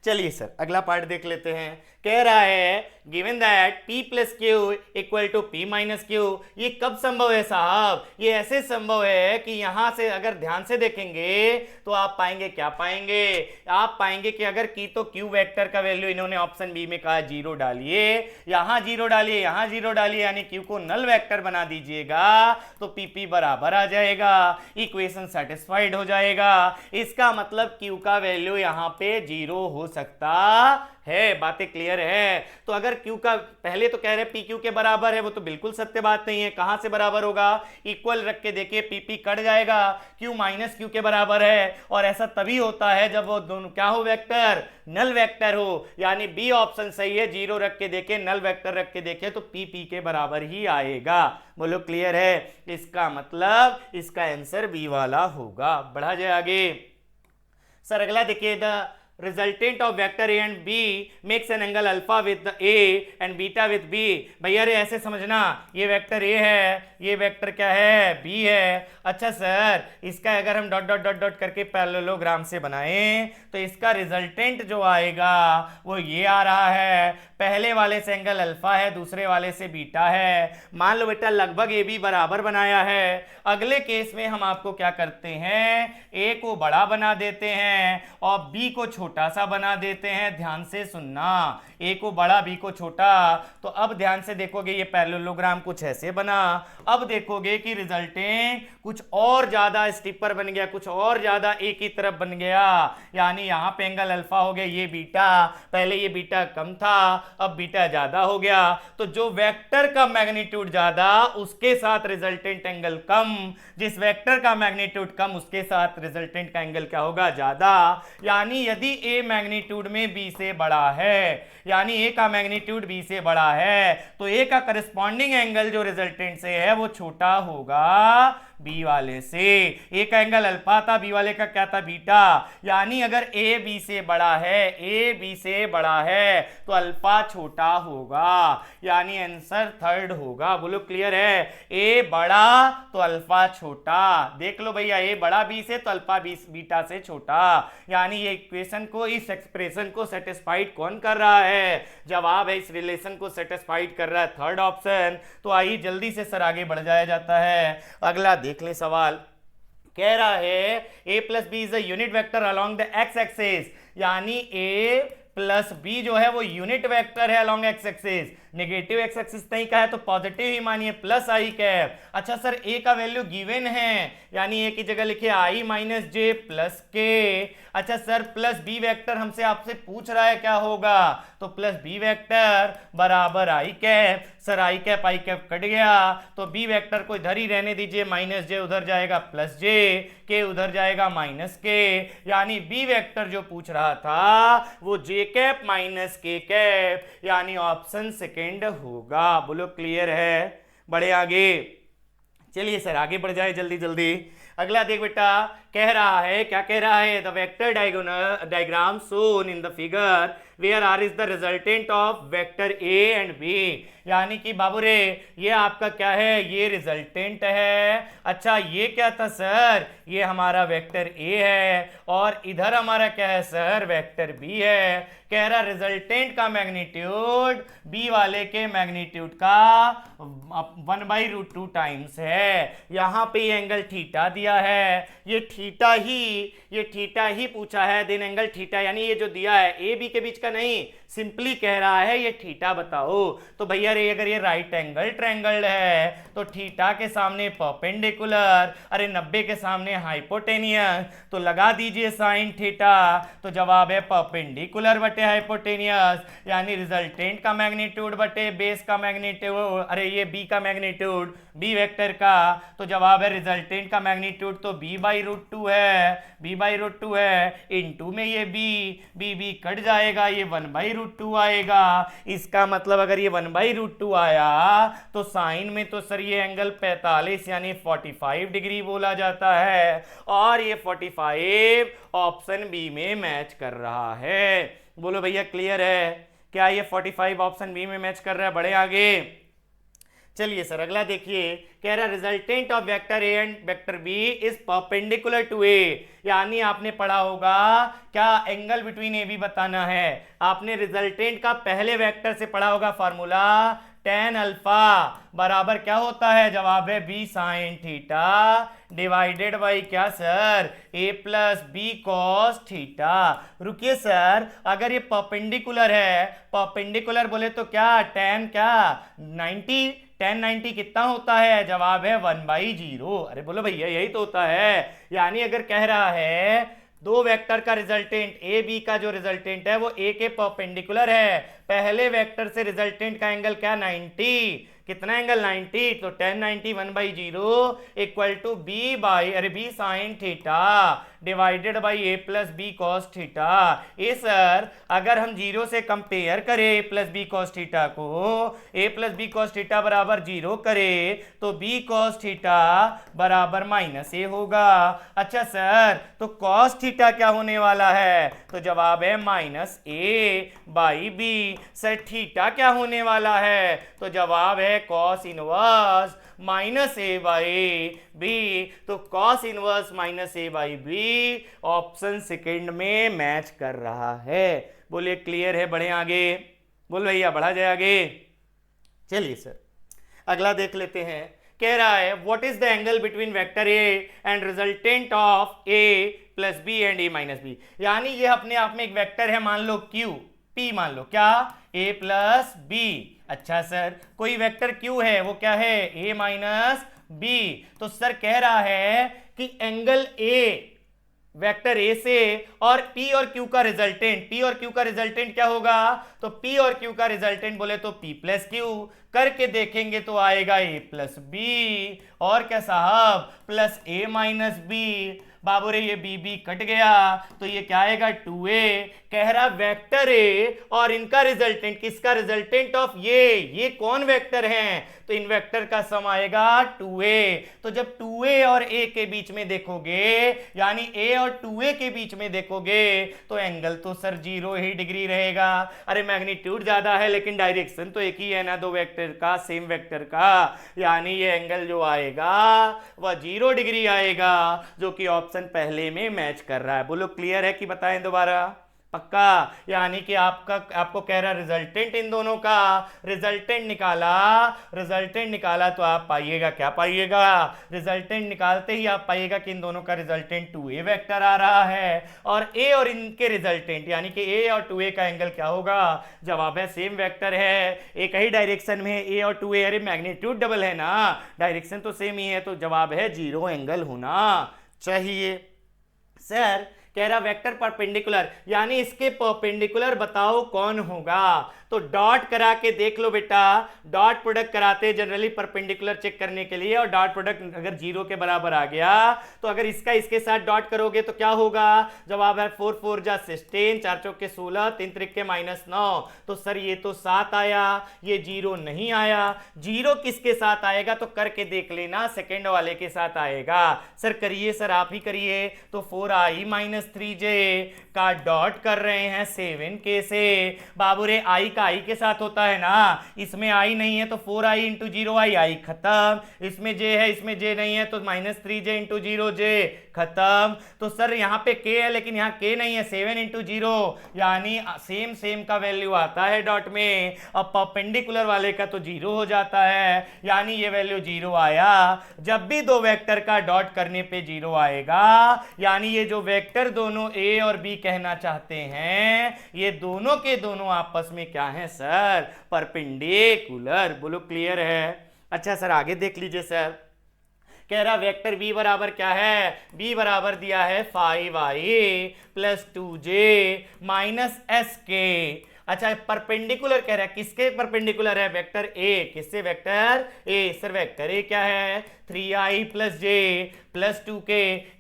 चलिए सर अगला पार्ट देख लेते हैं। कह रहा है given that p plus Q equal to p minus Q, ये कब संभव है साहब, ये ऐसे संभव है कि यहां से अगर ध्यान से देखेंगे तो आप पाएंगे, क्या पाएंगे, आप पाएंगे कि अगर की तो q वेक्टर का वैल्यू इन्होंने ऑप्शन बी में कहा जीरो डालिए, यहां जीरो डालिए, यहां जीरो डालिए, यानी q को नल वेक्टर बना दीजिएगा तो pp बराबर आ जाएगा, इक्वेशन सेटिस्फाइड हो जाएगा। इसका मतलब q का वैल्यू यहां पे जीरो हो सकता है। बातें क्लियर है। तो अगर q का पहले तो कह रहे पी क्यू के बराबर है, वो तो बिल्कुल सत्य बात नहीं है, कहां से बराबर होगा, इक्वल रख के देखिए पी कट जाएगा, q माइनस क्यू के बराबर है, और ऐसा तभी होता है जब वो दोनों क्या हो, वेक्टर नल वेक्टर हो, यानी बी ऑप्शन सही है। जीरो रख के देखे, नल वेक्टर रख के देखे तो पी के बराबर ही आएगा। बोलो क्लियर है, इसका मतलब इसका आंसर बी वाला होगा। बढ़ा जाए आगे सर, अगला देखिए the resultant of vector A and B makes an angle alpha with A and beta with B. भैया रे ऐसे समझना, ये वेक्टर ए है, ये वेक्टर क्या है, बी है। अच्छा सर इसका अगर हम डॉट डॉट डॉट डॉट करके पैरेललोग्राम से बनाएं तो इसका रिजल्टेंट जो आएगा वो ये आ रहा है, पहले वाले से एंगल अल्फा है, दूसरे वाले से बीटा है। मान लो बेटा लगभग ए बी बराबर बनाया है। अगले केस में हम आपको क्या करते हैं, ए को बड़ा बना देते हैं और बी को छोटा सा बना देते हैं। ध्यान से सुनना, ए को बड़ा बी को छोटा। तो अब ध्यान से देखोगे ये पैरेललोग्राम कुछ ऐसे बना। अब देखोगे कि रिजल्टेंट कुछ और ज्यादा स्टिपर बन गया, कुछ और ज्यादा ए की तरफ बन गया, यानी यहां पे एंगल अल्फा हो गया, ये बीटा, पहले ये बीटा कम था अब बीटा ज्यादा हो गया। तो जो वेक्टर का मैग्नीट्यूड ज्यादा उसके साथ रिजल्टेंट एंगल कम, जिस वेक्टर का मैग्नीट्यूड कम उसके साथ रिजल्टेंट का एंगल क्या होगा, ज्यादा। यानी यदि ए मैग्नीट्यूड में बी से बड़ा है, यानी ए का मैग्नीट्यूड बी से बड़ा है, तो ए का करस्पॉन्डिंग एंगल जो रिजल्टेंट से है वो छोटा होगा बी वाले से। ए का एंगल अल्फा था, बी वाले का क्या था, बीटा। यानी अगर ए बी से बड़ा है, ए बी से बड़ा है तो अल्फा छोटा होगा, यानी आंसर थर्ड होगा। बोलो क्लियर है, ए बड़ा तो अल्फा छोटा। देख लो भैया, ए बड़ा बी से तो अल्फा बीटा से छोटा, यानी ये इक्वेशन को, इस एक्सप्रेशन को सेटिस्फाइड कौन कर रहा है, जवाब है इस रिलेशन को सेटिस्फाइड कर रहा है थर्ड ऑप्शन। तो आइए जल्दी से सर आगे बढ़ जाया जाता है। अगला देख ले सवाल, कह रहा है a plus B is a unit vector along the X axis, यानी a प्लस बी जो है वो यूनिट वेक्टर है along X axis. Negative X axis नहीं का है तो पॉजिटिव ही मानिए, प्लस आई कैप। अच्छा सर ए का वैल्यू गिवन है, यानी ए की जगह लिखिए आई माइनस जे प्लस के। अच्छा सर प्लस बी वेक्टर हमसे आपसे पूछ रहा है क्या होगा, तो प्लस बी वेक्टर बराबर I cap. Sir I cap cut गया तो बी वेक्टर को इधर ही रहने दीजिए, माइनस जे उधर जाएगा प्लस जे, के उधर जाएगा माइनस के, यानी बी वेक्टर जो पूछ रहा था वो जे कैप माइनस के कैप, यानी ऑप्शन सेकेंड होगा। बोलो क्लियर है, बढ़े आगे। चलिए सर आगे बढ़ जाए जल्दी जल्दी। अगला देख बेटा, कह रहा है, क्या कह रहा है, the vector diagram shown in the figure where R is the resultant of vector A and B. यानी कि बाबू रे ये आपका क्या है, ये रिजल्टेंट है। अच्छा ये क्या था सर, ये हमारा वेक्टर ए है और इधर हमारा क्या है सर, वेक्टर बी है। कह रहा रिजल्टेंट का मैग्नीट्यूड बी वाले के मैग्नीट्यूड का 1/√2 टाइम्स है। यहाँ पे ये एंगल थीटा दिया है, ये थीटा ही पूछा है, देन एंगल थीटा, यानी ये जो दिया है ए बी के बीच का नहीं, सिंपली कह रहा है ये थीटा बताओ। तो भैया रे अगर ये राइट एंगल ट्रायंगल है तो थीटा के सामने परपेंडिकुलर, अरे 90 के सामने हाइपोटेनियस, तो लगा दीजिए साइन थीटा, तो जवाब है परपेंडिकुलर बटे हाइपोटेनियस, यानी रिजल्टेंट का मैग्नीट्यूड बटे बेस का मैग्नीट्यूड, अरे ये बी का मैग्नीट्यूड बी वेक्टर का, तो जवाब है रिजल्टेंट का मैग्नीट्यूड तो b/√2 है, इनटू में ये b कट जाएगा, ये 1/√2 आएगा। इसका मतलब अगर ये 1/√2 आया तो साइन में तो सर ये एंगल 45 यानी 45 डिग्री बोला जाता है, और ये 45 ऑप्शन बी में मैच कर रहा है। बोलो भैया क्लियर है, क्या ये 45 ऑप्शन बी में मैच कर रहा है? बढ़े आगे। चलिए सर अगला देखिए, कह रहा resultant of vector A and vector B is perpendicular to A, यानी आपने पढ़ा होगा क्या, एंगल बिटवीन ए बी बताना है। आपने रिजल्टेंट का पहले वेक्टर से पढ़ा होगा फॉर्मूला, tan अल्फा बराबर क्या होता है, जवाब है B sine theta divided by क्या sir, A plus B cos theta. रुकिए सर, अगर ये परपेंडिकुलर है, परपेंडिकुलर बोले तो क्या, tan क्या 90, tan 90 कितना होता है, जवाब है 1/0। अरे बोलो भैया यही तो होता है, यानी अगर कह रहा है दो वेक्टर का रिजल्टेंट ए बी का जो रिजल्टेंट है वो ए के परपेंडिकुलर है, पहले वेक्टर से रिजल्टेंट का एंगल क्या 90, कितना एंगल 90, तो tan 90 1/0 equal to B sine theta divided by A plus B cos theta. ये सर अगर हम 0 से कंपेयर करें A plus B cos theta को, A plus B cos theta बराबर 0 करें तो बी कॉस थीटा बराबर -a होगा। अच्छा सर तो कॉस थीटा क्या होने वाला है, तो जवाब है -a/b। सर थीटा क्या होने वाला है, तो जवाब है कॉस इनवर्स -a/b, तो cos inverse -a/b option second में मैच कर रहा है। बोलिए क्लियर है, बढ़े आगे, बोल भैया बढ़ा जाए आगे। चलिए सर अगला देख लेते हैं, कह रहा है what is the angle between vector A and resultant of A plus B and A minus B, यानी ये अपने आप में एक वेक्टर है, मान लो क्यू, पी मान लो क्या, ए प्लस बी। अच्छा सर कोई वेक्टर क्यू है वो क्या है, ए माइनस बी, तो सर कह रहा है कि एंगल ए वेक्टर ए से और पी और क्यू का रिजल्टेंट, पी और क्यू का रिजल्टेंट क्या होगा, तो पी और क्यू का रिजल्टेंट बोले तो पी प्लस क्यू, करके देखेंगे तो आएगा ए प्लस बी, और क्या साहब प्लस ए माइनस बी। बाबू रे ये बी कट गया तो ये क्या आएगा 2a। कह रहा वेक्टर ए और इनका रिजल्टेंट, किसका रिजल्टेंट ऑफ ये कौन वेक्टर हैं, तो इन वेक्टर का सम आएगा 2a। तो जब 2a और a के बीच में देखोगे, यानी a और 2a के बीच में देखोगे तो एंगल तो सर 0 ही डिग्री रहेगा। अरे मैग्नीट्यूड ज्यादा है लेकिन डायरेक्शन तो एक ही है ना दो वेक्टर का, सेम वेक्टर का, यानी ये एंगल जो आएगा वह 0 डिग्री आएगा, जो कि ऑप्शन पहले में मैच कर रहा है। बोलो क्लियर है कि बताएं दोबारा, पक्का? यानी कि आपको कह रहा रिजल्टेंट इन दोनों का, रिजल्टेंट निकाला तो आप पाइएगा, क्या पाइएगा, रिजल्टेंट निकालते ही आप पाइएगा कि इन दोनों का रिजल्टेंट 2a वेक्टर आ रहा है, और a और इनके रिजल्टेंट यानी कि a और 2a का एंगल क्या होगा, जवाब है सेम वेक्टर है, एक ही डायरेक्शन में a और 2a, अरे मैग्नीट्यूड डबल है ना, डायरेक्शन तो सेम ही है, तो जवाब है 0 एंगल होना चाहिए। सर कह रहा वेक्टर परपेंडिकुलर, यानी इसके परपेंडिकुलर बताओ कौन होगा, तो डॉट करा के देख लो बेटा, डॉट प्रोडक्ट कराते जनरली परपेंडिकुलर चेक करने के लिए, और डॉट प्रोडक्ट अगर 0 के बराबर आ गया तो अगर इसका इसके साथ डॉट करोगे तो क्या होगा, जवाब है 4 4 जा 16, 4 चौके 16, 3 त्रिके -9, तो सर ये तो 7 आया, ये 0 नहीं आया। 0 किसके साथ आएगा तो करके देख लेना, सेकेंड वाले के साथ आएगा। सर करिए, सर आप ही करिए, तो 4i -3j का डॉट कर रहे हैं 7k से, बाबू रे i का का आई के साथ होता है ना, इसमें आई नहीं है तो 4i इंटू 0i, आई खत्म। इसमें j है, इसमें j नहीं है तो -3j इंटू 0j खत्म। तो सर यहाँ पे k है लेकिन यहाँ k नहीं है, 7 इंटू 0 यानी सेम सेम का वैल्यू आता है डॉट में। अब परपेंडिकुलर वाले का तो 0 हो जाता है, यानी ये वैल्यू 0 आया। जब भी दो वेक्टर का डॉट करने पे 0 आएगा, यानी ये जो वेक्टर दोनों a और b कहना चाहते हैं, ये दोनों के दोनों आपस में क्या है सर, परपेंडिकुलर। बोलो क्लियर है। अच्छा सर आगे देख लीजिए सर, कह रहा वेक्टर b बराबर क्या है, b बराबर दिया है 5i plus 2j minus sk। अच्छा परपेंडिकुलर कह रहा है, किसके परपेंडिकुलर है, वेक्टर a, किससे, vector a। Sir vector a क्या है, 3i plus j plus 2k।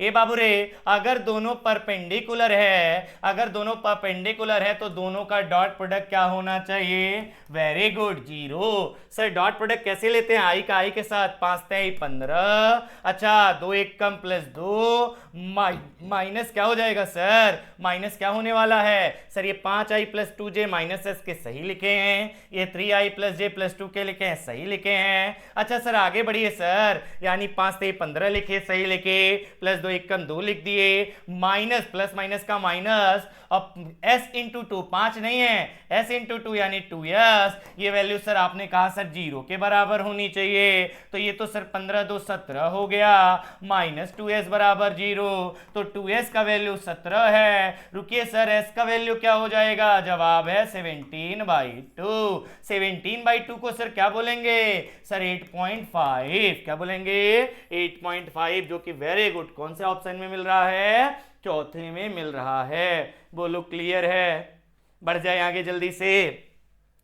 ए बाबू रे अगर दोनों परपेंडिकुलर है, अगर दोनों परपेंडिकुलर है तो दोनों का डॉट प्रोडक्ट क्या होना चाहिए, very good 0। Sir dot product कैसे लेते हैं, आई का आई के साथ, 5 3 15। अच्छा 2 1 कम प्लस 2 माइनस क्या हो जाएगा सर, माइनस क्या होने वाला है सर, ये 5i plus 2j minus S के सही लिखे हैं, ये 3i प्लस j प्लस 2 के लिखे हैं, सही लिखे हैं। अच्छा सर आगे बढ़िए सर, यानी 5 3 15 लिखे, सही लिखे, प्लस 2 1 कम 2 लिख दिए, माइनस प्लस माइनस का माइनस, अब s इंटू 2 5 नहीं है, s इंटू 2 यानी 2s। ये वैल्यू सर आपने कहा सर 0 के बराबर होनी चाहिए, तो ये तो सर 15 2 17 हो गया, माइनस 2s बराबर 0, तो 2s का वैल्यू 17 है। रुकिए सर s का वैल्यू क्या हो जाएगा, जवाब है 17/2। 17/2 को सर क्या बोलेंगे सर, 8.5। क्या बोलेंगे, 8.5, जो कि वेरी गुड कौन से ऑप्शन में मिल रहा है, चौथे में मिल रहा है। बोलो क्लियर है। बढ़ जाए आगे जल्दी से।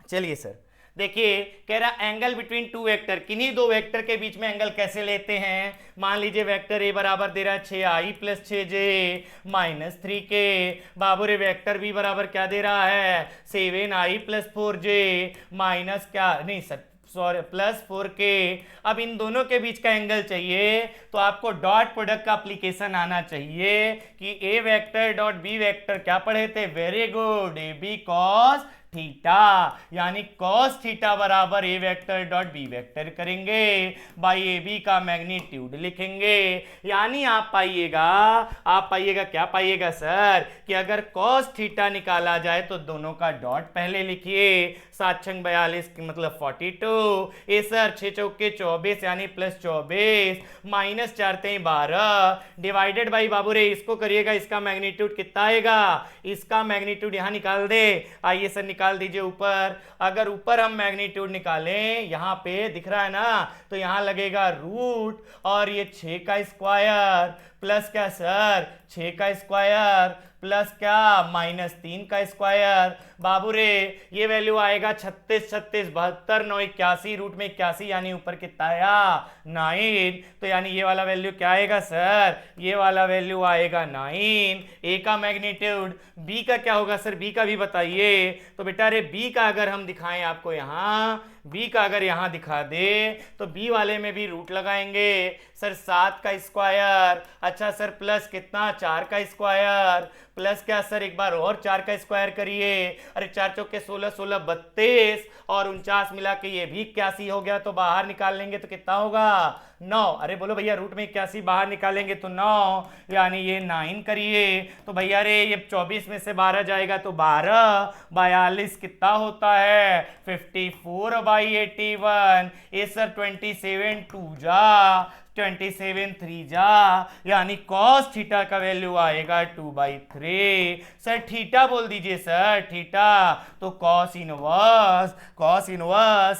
चलिए सर देखिए, कह रहा एंगल बिटवीन टू वेक्टर, किन्हीं दो वेक्टर के बीच में एंगल कैसे लेते हैं। मान लीजिए वेक्टर ए बराबर दे रहा है 6i plus 6j minus 3k, बाबू रे वेक्टर बी बराबर क्या दे रहा है, 7i प्लस 4j माइनस क्या नहीं सर सॉरी प्लस 4k। अब इन दोनों के बीच का एंगल चाहिए तो आपको डॉट प्रोडक्ट का एप्लीकेशन आना चाहिए कि A vector dot B vector क्या पढ़े थे, very good, A B cos theta, यानी कॉस थीटा बराबर A vector dot B vector करेंगे, बाई ए बी का मैग्नीट्यूड लिखेंगे। यानी आप पाइएगा क्या पाइएगा सर, कि अगर कॉस थीटा निकाला जाए तो दोनों का डॉट पहले लिखिए, 7 छंग 42 मतलब 42, ए सर 6 चौके 24 यानी प्लस 24, माइनस 4 3 12 डिवाइडेड बाई, बाबू रे इसको करिएगा, इसका मैग्नीट्यूड कितना आएगा, इसका मैग्नीट्यूड यहां निकाल दे, आइए सर निकाल दीजिए ऊपर। अगर ऊपर हम मैग्नीट्यूड निकालें, यहां पे दिख रहा है ना, तो यहां लगेगा रूट और ये 6 का स्क्वायर प्लस क्या सर 6 का स्क्वायर प्लस क्या -3 का स्क्वायर। बाबू रे ये वैल्यू आएगा 36 36 72 9 81, रूट में 81 यानी ऊपर कितना आया 9। तो यानी ये वाला वैल्यू क्या आएगा सर, ये वाला वैल्यू आएगा 9। ए का मैग्नीट्यूड, बी का क्या होगा सर, बी का भी बताइए। तो बेटा रे बी का अगर हम दिखाएं आपको यहाँ, बी का अगर यहाँ दिखा दे तो बी वाले में भी रूट लगाएंगे सर 7 का स्क्वायर, अच्छा सर प्लस कितना 4 का स्क्वायर प्लस क्या सर एक बार और 4 का स्क्वायर करिए, अरे 4 चौके 16 16 32 और 49 मिला के ये भी 81 हो गया, तो बाहर निकाल लेंगे तो कितना होगा 9। अरे बोलो भैया रूट में 81 बाहर निकालेंगे तो 9, यानी ये 9 करिए। तो भैया रे ये 24 में से 12 जाएगा तो 12 42 कितना होता है 54/81। ये सर 27 2 जा 27 3 जा, यानी cos थीटा का वैल्यू आएगा 2/3। सर थीटा बोल दीजिए सर, थीटा तो cos इनवर्स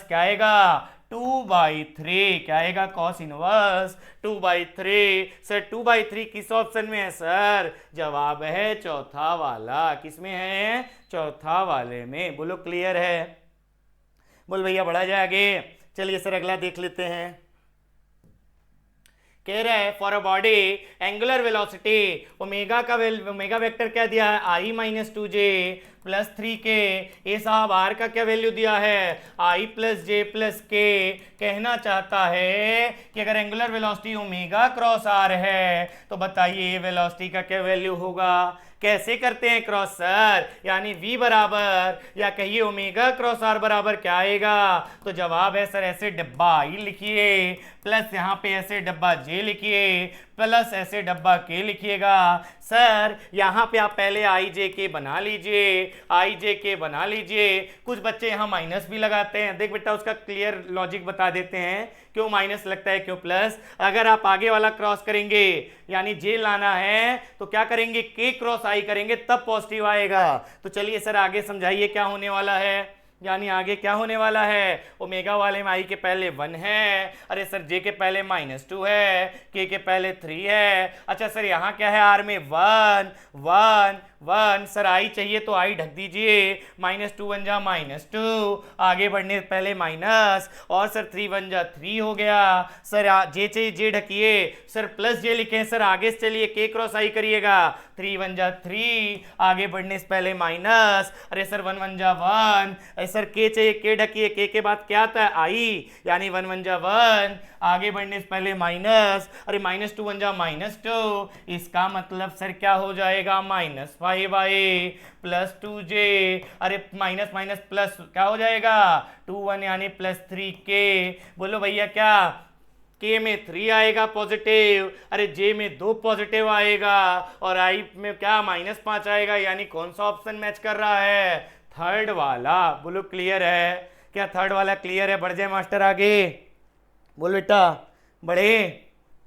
क्या आएगा 2/3, क्या आएगा cos इनवर्स 2/3। सर 2/3 किस ऑप्शन में है सर, जवाब है चौथा वाला। किस में है, चौथा वाले में। बोलो क्लियर है। बोल भैया बढ़ा जाए आगे। चलिए सर अगला देख लेते हैं। कह रहा है for a body angular velocity omega का ओमेगा वेक्टर क्या दिया है i - 2j प्लस 3k। ए साहब आर का क्या वैल्यू दिया है i + j + k। कहना चाहता है कि अगर angular velocity omega cross R है तो बताइए वेलोसिटी का क्या वैल्यू होगा। कैसे करते हैं क्रॉस सर, यानी v बराबर या कहिए ओमेगा क्रॉस r बराबर क्या आएगा, तो जवाब है सर ऐसे डब्बा i लिखिए, प्लस यहाँ पे ऐसे डब्बा j लिखिए, प्लस ऐसे डब्बा k लिखिएगा। सर यहाँ पे आप पहले आई जे के बना लीजिए, आई जे के बना लीजिए। कुछ बच्चे यहाँ माइनस भी लगाते हैं, देख बेटा उसका क्लियर लॉजिक बता देते हैं क्यों माइनस लगता है क्यों प्लस। अगर आप आगे वाला क्रॉस करेंगे यानी जे लाना है तो क्या करेंगे, के क्रॉस आई करेंगे तब पॉजिटिव आएगा। तो चलिए सर आगे समझाइए क्या होने वाला है, यानी आगे क्या होने वाला है। ओमेगा वाले में आई के पहले 1 है, अरे सर जे के पहले -2 है, के पहले 3 है। अच्छा सर यहाँ क्या है, आर में 1 1 1, सर आई चाहिए तो आई ढक दीजिए, -2 1 जा -2, आगे बढ़ने पहले माइनस, और सर 3 1 जा 3 हो गया। सर जे चाहिए जे ढकिए, सर प्लस जे लिखे सर, आगे से चलिए के क्रॉस आई करिएगा, 3 1 जा 3, आगे बढ़ने से पहले माइनस, अरे सर 1 1 जा 1, सर के चाहिए के ढकिए, के बाद क्या आता है आई, यानी 1 1 जा 1, आगे बढ़ने से पहले माइनस, अरे -2 1 जा -2, इसका मतलब सर क्या हो जाएगा, -5i +2j, अरे माइनस माइनस प्लस क्या हो जाएगा 2 1 यानी +3k। बोलो भैया क्या के में 3 आएगा पॉजिटिव, अरे जे में 2 पॉजिटिव आएगा, और आई में क्या -5 आएगा, यानी कौन सा ऑप्शन मैच कर रहा है, थर्ड वाला। बोलो क्लियर है क्या, थर्ड वाला क्लियर है। बढ़ जाए मास्टर आगे, बोल बेटा बढ़े,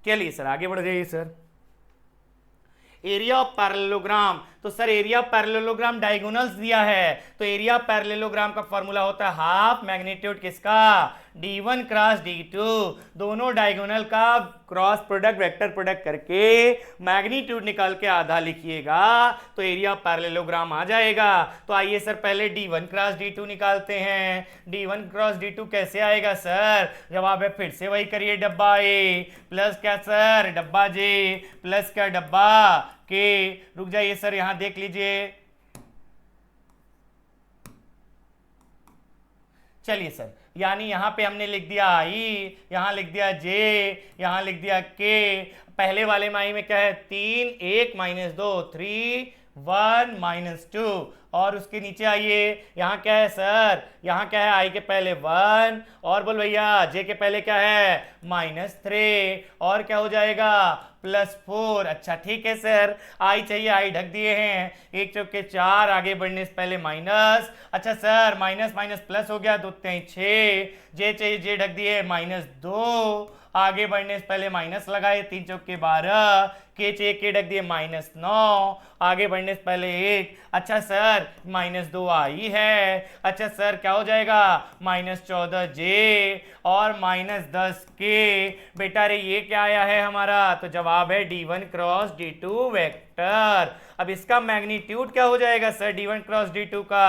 चलिए सर आगे बढ़ जाइए सर। एरिया ऑफ पैरेललोग्राम, तो sir area of parallelogram diagonals दिया है, तो एरिया ऑफ पैरेललोग्राम का फॉर्मूला होता है हाफ मैग्नीट्यूड किसका, d1 क्रॉस d2, दोनों डायगोनल का क्रॉस प्रोडक्ट वेक्टर प्रोडक्ट करके मैग्नीट्यूड निकाल के आधा लिखिएगा तो एरिया ऑफ पैरेललोग्राम आ जाएगा। तो आइए सर पहले d1 क्रॉस d2 निकालते हैं। d1 क्रॉस d2 कैसे आएगा सर, जवाब है फिर से वही करिए, डब्बा ए प्लस क्या सर डब्बा जे प्लस क्या डब्बा के। रुक जाइए सर यहां देख लीजिए, चलिए सर यानी यहां पे हमने लिख दिया आई, यहां लिख दिया जे, यहां लिख दिया के। पहले वाले में आई में क्या है 3 1 -2 3 1 -2, और उसके नीचे आइए यहाँ क्या है सर, यहाँ क्या है आई के पहले 1, और बोल भैया जे के पहले क्या है -3, और क्या हो जाएगा +4। अच्छा ठीक है सर, आई चाहिए आई ढक दिए हैं, 1 चौके 4, आगे बढ़ने से पहले माइनस। अच्छा सर माइनस माइनस प्लस हो गया, 2 3 6, जे चाहिए जे ढक दिए -2, आगे बढ़ने से पहले माइनस लगाए, 3 चौके 12, के चाहिए के ढक दिए -9, आगे बढ़ने से पहले 1। अच्छा सर -2 आई है, अच्छा सर क्या हो जाएगा -14 जे और -10 के। बेटा रे ये क्या आया है हमारा, तो जवाब है d1 क्रॉस d2 वेक्टर। अब इसका मैग्नीट्यूड क्या हो जाएगा सर d1 क्रॉस d2 का,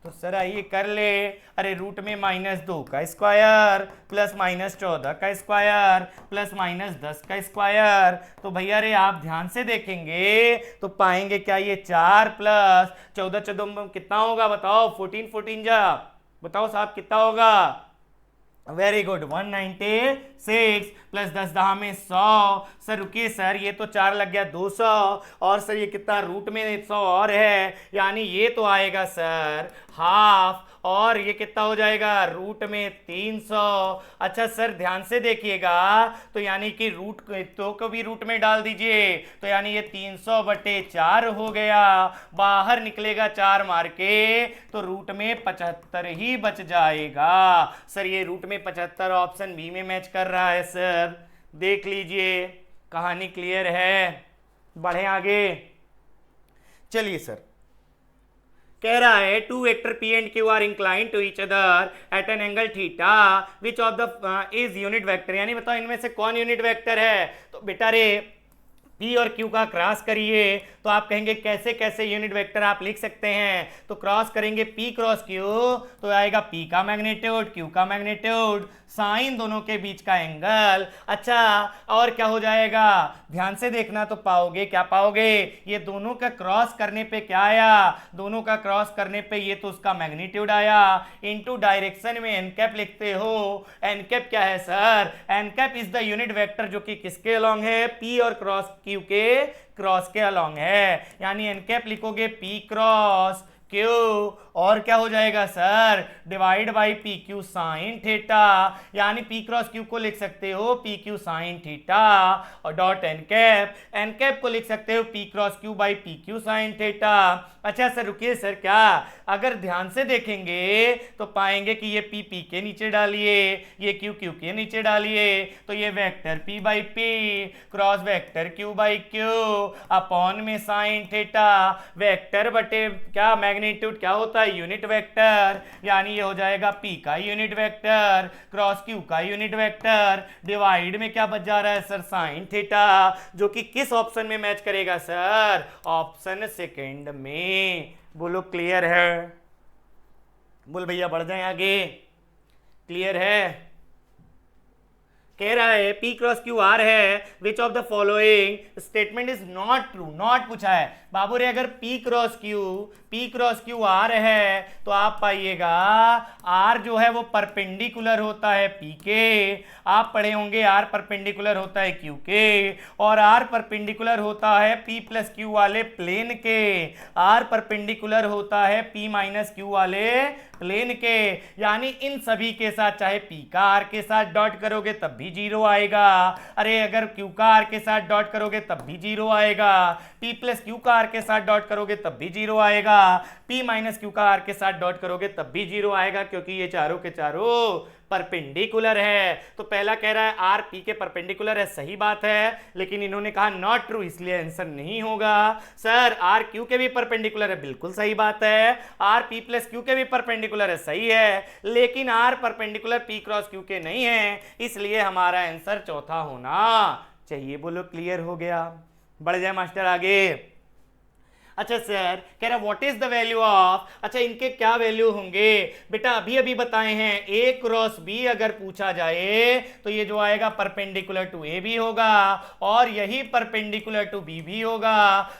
तो सर आइए कर ले, अरे रूट में -2 का स्क्वायर प्लस -14 का स्क्वायर प्लस -10 का स्क्वायर। तो भैया रे आप ध्यान से देखेंगे तो पाएंगे क्या, ये 4 प्लस 14 14 कितना होगा बताओ, 14 14 जा बताओ साहब कितना होगा, वेरी गुड 196 प्लस 10 10 में 100। सर रुकिए सर ये तो 4 लग गया 200, और सर ये कितना रूट में 100 और है, यानी ये तो आएगा सर हाफ, और ये कितना हो जाएगा रूट में 300। अच्छा सर ध्यान से देखिएगा तो यानी कि रूट तो को भी रूट में डाल दीजिए, तो यानी ये 300/4 हो गया, बाहर निकलेगा 4 मार के तो रूट में 75 ही बच जाएगा। सर ये रूट में 75 ऑप्शन बी में मैच कर रहा है सर, देख लीजिए कहानी क्लियर है। बढ़े आगे, चलिए सर कह रहा है two vector p and q are incline to each other at an angle theta which of the is unit vector, यानी बताओ इनमें से कौन यूनिट वेक्टर है। तो बेटा रे p और q का क्रॉस करिए तो आप कहेंगे कैसे कैसे यूनिट वेक्टर आप लिख सकते हैं, तो क्रॉस करेंगे p क्रॉस q तो आएगा p का मैग्नीट्यूड q का मैग्नीट्यूड साइन दोनों के बीच का एंगल। अच्छा और क्या हो जाएगा, ध्यान से देखना तो पाओगे क्या पाओगे, ये दोनों का क्रॉस करने पे क्या आया, दोनों का क्रॉस करने पे ये तो उसका मैग्नीट्यूड आया, इनटू डायरेक्शन में एन कैप लिखते हो। एन कैप क्या है सर, n cap is the unit vector जो कि किसके अलोंग है, p और क्रॉस क्यू के क्रॉस के अलॉन्ग है, यानी एन कैप लिखोगे पी क्रॉस क्यू, और क्या हो जाएगा सर, divide by p q sine theta, यानी पी क्रॉस क्यू को लिख सकते हो पी क्यू साइन थीटा, और डॉट एन कैप को लिख सकते हो P cross Q by p q sine theta. अच्छा सर रुकिए सर, क्या अगर ध्यान से देखेंगे तो पाएंगे कि ये पी पी के नीचे डालिए, ये क्यू क्यू के नीचे डालिए, तो ये vector P by P cross vector Q by Q upon में साइन थीटा, वेक्टर बटे क्या मैग्नीट्यूड क्या होता है यूनिट वेक्टर, यानी ये हो जाएगा पी का यूनिट वेक्टर क्रॉस क्यू का यूनिट वेक्टर, डिवाइड में क्या बच जा रहा है सर साइन थीटा, जो कि किस ऑप्शन में मैच करेगा सर, ऑप्शन सेकंड में। बोलो क्लियर है, बोल भैया बढ़ जाए आगे, क्लियर है। कह रहा है P क्रॉस क्यू आर है, विच of the following statement is not true, not पूछा है बाबू रे, अगर P क्रॉस क्यू आर है तो आप पाइएगा R जो है वो परपेंडिकुलर होता है P के, आप पढ़े होंगे R परपेंडिकुलर होता है Q के, और R परपेंडिकुलर होता है P प्लस Q वाले प्लेन के, R परपेंडिकुलर होता है P माइनस Q वाले प्लेन के, यानी इन सभी के साथ चाहे P का R के साथ डॉट करोगे तब भी जीरो आएगा, अरे अगर Q का R के साथ डॉट करोगे तब भी जीरो आएगा, P प्लस Q का R के साथ डॉट करोगे तब भी जीरो आएगा, P माइनस Q का R के साथ डॉट करोगे तब भी जीरो आएगा, क्योंकि ये चारों के चारों परपेंडिकुलर है। तो पहला कह रहा है आर पी के परपेंडिकुलर है, सही बात है, लेकिन इन्होंने कहा नॉट ट्रू, इसलिए आंसर नहीं होगा। सर आर क्यू के भी परपेंडिकुलर है, बिल्कुल सही बात है, आर पी प्लस क्यू के भी परपेंडिकुलर है, सही है, लेकिन r perpendicular p cross q के नहीं है, इसलिए हमारा आंसर चौथा होना चाहिए। बोलो क्लियर हो गया, बढ़ जाए मास्टर आगे। अच्छा सर कह रहा what is the value of, अच्छा इनके क्या वैल्यू होंगे बेटा, अभी अभी बताए हैं ए क्रॉस बी अगर पूछा जाए तो ये जो आएगा परपेंडिकुलर टू ए भी होगा और यही परपेंडिकुलर टू बी भी होगा।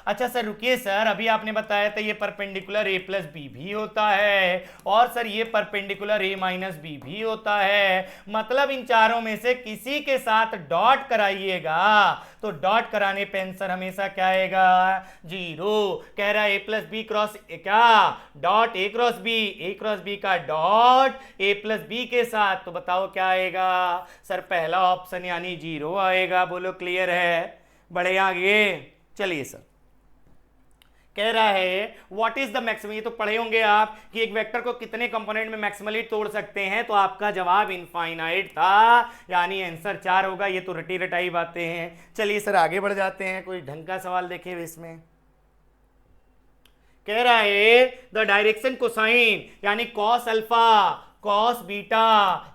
अच्छा सर रुकिए सर, अभी आपने बताया था ये परपेंडिकुलर ए प्लस बी भी होता है और सर ये परपेंडिकुलर ए माइनस बी भी होता है, मतलब इन चारों में से किसी के साथ डॉट कराइएगा तो डॉट कराने पे आंसर हमेशा क्या आएगा, जीरो। कह रहा है ए प्लस बी क्रॉस क्या डॉट ए क्रॉस बी का डॉट ए प्लस बी के साथ, तो बताओ क्या आएगा सर, पहला ऑप्शन यानी जीरो आएगा। बोलो क्लियर है, बढ़े आगे चलिए। सर कह रहा है व्हाट इज द मैक्सिमम, ये तो पढ़े होंगे आप कि एक वेक्टर को कितने कंपोनेंट में मैक्सिमली तोड़ सकते हैं, तो आपका जवाब इनफाइनाइट था, यानी आंसर 4 होगा। ये तो रटी रटाई बातें हैं। चलिए सर आगे बढ़ जाते हैं, कोई ढंग का सवाल देखे हुए इसमें। कह रहा है द डायरेक्शन कोसाइन यानी cos alpha cos beta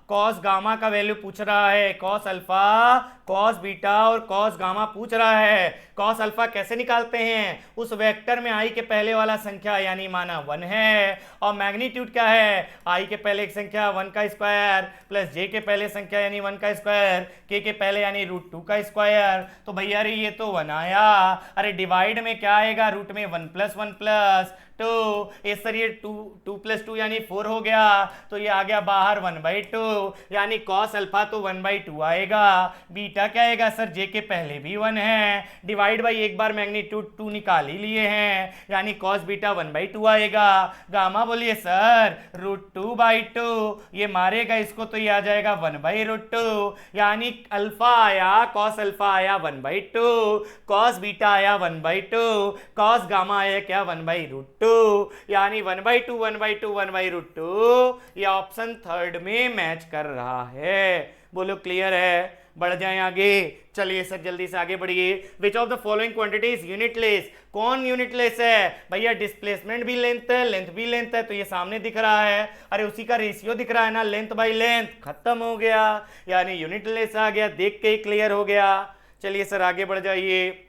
cos gamma का वैल्यू पूछ रहा है, कॉस अल्फा कॉस बीटा और कॉस गामा पूछ रहा है। कॉस अल्फा कैसे निकालते हैं, उस वेक्टर में आई के पहले वाला संख्या यानी माना 1 है और मैग्नीट्यूड क्या है, आई के पहले एक संख्या 1 का स्क्वायर प्लस जे के पहले संख्या यानी 1 का स्क्वायर, के पहले यानी √2 का स्क्वायर। तो भैया अरे ये तो 1 आया, अरे डिवाइड में क्या आएगा, रूट में 1 + 1 + 2, इस सर ये 2 + 2 यानी 4 हो गया, तो ये आ गया बाहर 1/2 यानी कॉस अल्फा तो 1/2 आएगा। बीटा क्या आएगा सर, जे के पहले भी 1 है, डिवाइड बाई एक बार मैग्नीट्यूड 2 निकाल ही लिए हैं यानी कॉस बीटा 1/2 आएगा। गामा बोलिए सर √2/2, ये मारेगा इसको तो ये आ जाएगा 1/√2 यानी अल्फा आया कॉस अल्फा आया 1/2, कॉस बीटा आया 1/2, कॉस गामा आया क्या 1/√2 यानी 1/2 1/2 1/√2, ये ऑप्शन थर्ड में मैच कर रहा है। बोलो क्लियर है, बढ़ जाएं आगे। चलिए सर जल्दी से आगे बढ़िए। विच of the following quantity is unitless, कौन यूनिटलेस है भैया, डिस्प्लेसमेंट भी लेंथ है लेंथ भी लेंथ है, तो ये सामने दिख रहा है, अरे उसी का रेशियो दिख रहा है ना, लेंथ बाई लेंथ, खत्म हो गया यानी यूनिटलेस आ गया, देख के ही क्लियर हो गया। चलिए सर आगे बढ़ जाइए।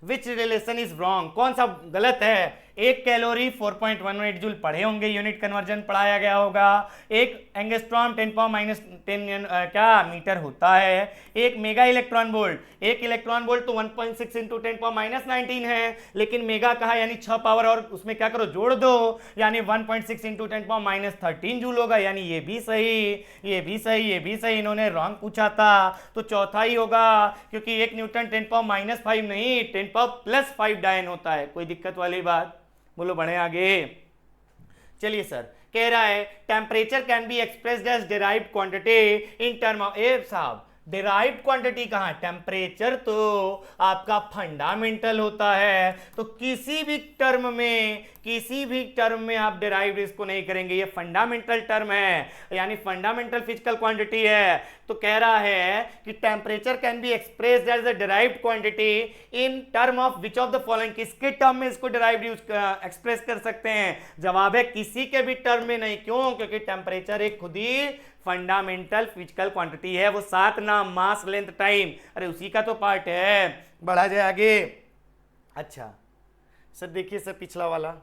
विच रिलेशन इज रॉन्ग, कौन सा गलत है, एक कैलोरी 4.18 जूल पढ़े होंगे, यूनिट कन्वर्जन पढ़ाया गया होगा। एक एंगस्ट्रॉम 10 क्या मीटर होता है। एक मेगा इलेक्ट्रॉन वोल्ट, एक इलेक्ट्रॉन वोल्ट तो 1.6 इंटू 10 है, लेकिन मेगा कहा यानी 6 पावर और उसमें क्या करो जोड़ दो, यानी 1.6 इंटू 10 जूल होगा, यानी ये भी सही, ये भी सही, ये भी सही। इन्होंने रॉन्ग पूछा था तो चौथा ही होगा, क्योंकि 1 न्यूटन 10 नहीं 10 + 5 डायन होता है। कोई दिक्कत वाली बात? बोलो बढ़े आगे। चलिए सर, कह रहा है temperature can be expressed as derived quantity in term of, ए साहब डिराइव्ड क्वांटिटी कहां? टेम्परेचर तो आपका फंडामेंटल होता है, तो किसी भी टर्म में आप डिराइव्ड इसको नहीं करेंगे, ये फंडामेंटल टर्म है, यानी फंडामेंटल फिजिकल क्वांटिटी है। तो कह रहा है कि temperature can be expressed as a derived quantity in term of which of the following, किसके टर्म में इसको डिराइव्ड एक्सप्रेस कर सकते हैं? जवाब है किसी के भी टर्म में नहीं। क्यों? क्योंकि टेम्परेचर एक खुद ही फंडामेंटल फिजिकल क्वांटिटी है, वो 7 नाम मास लेंथ टाइम, अरे उसी का तो पार्ट है। बढ़ा जाए आगे। अच्छा सर देखिए सर पिछला वाला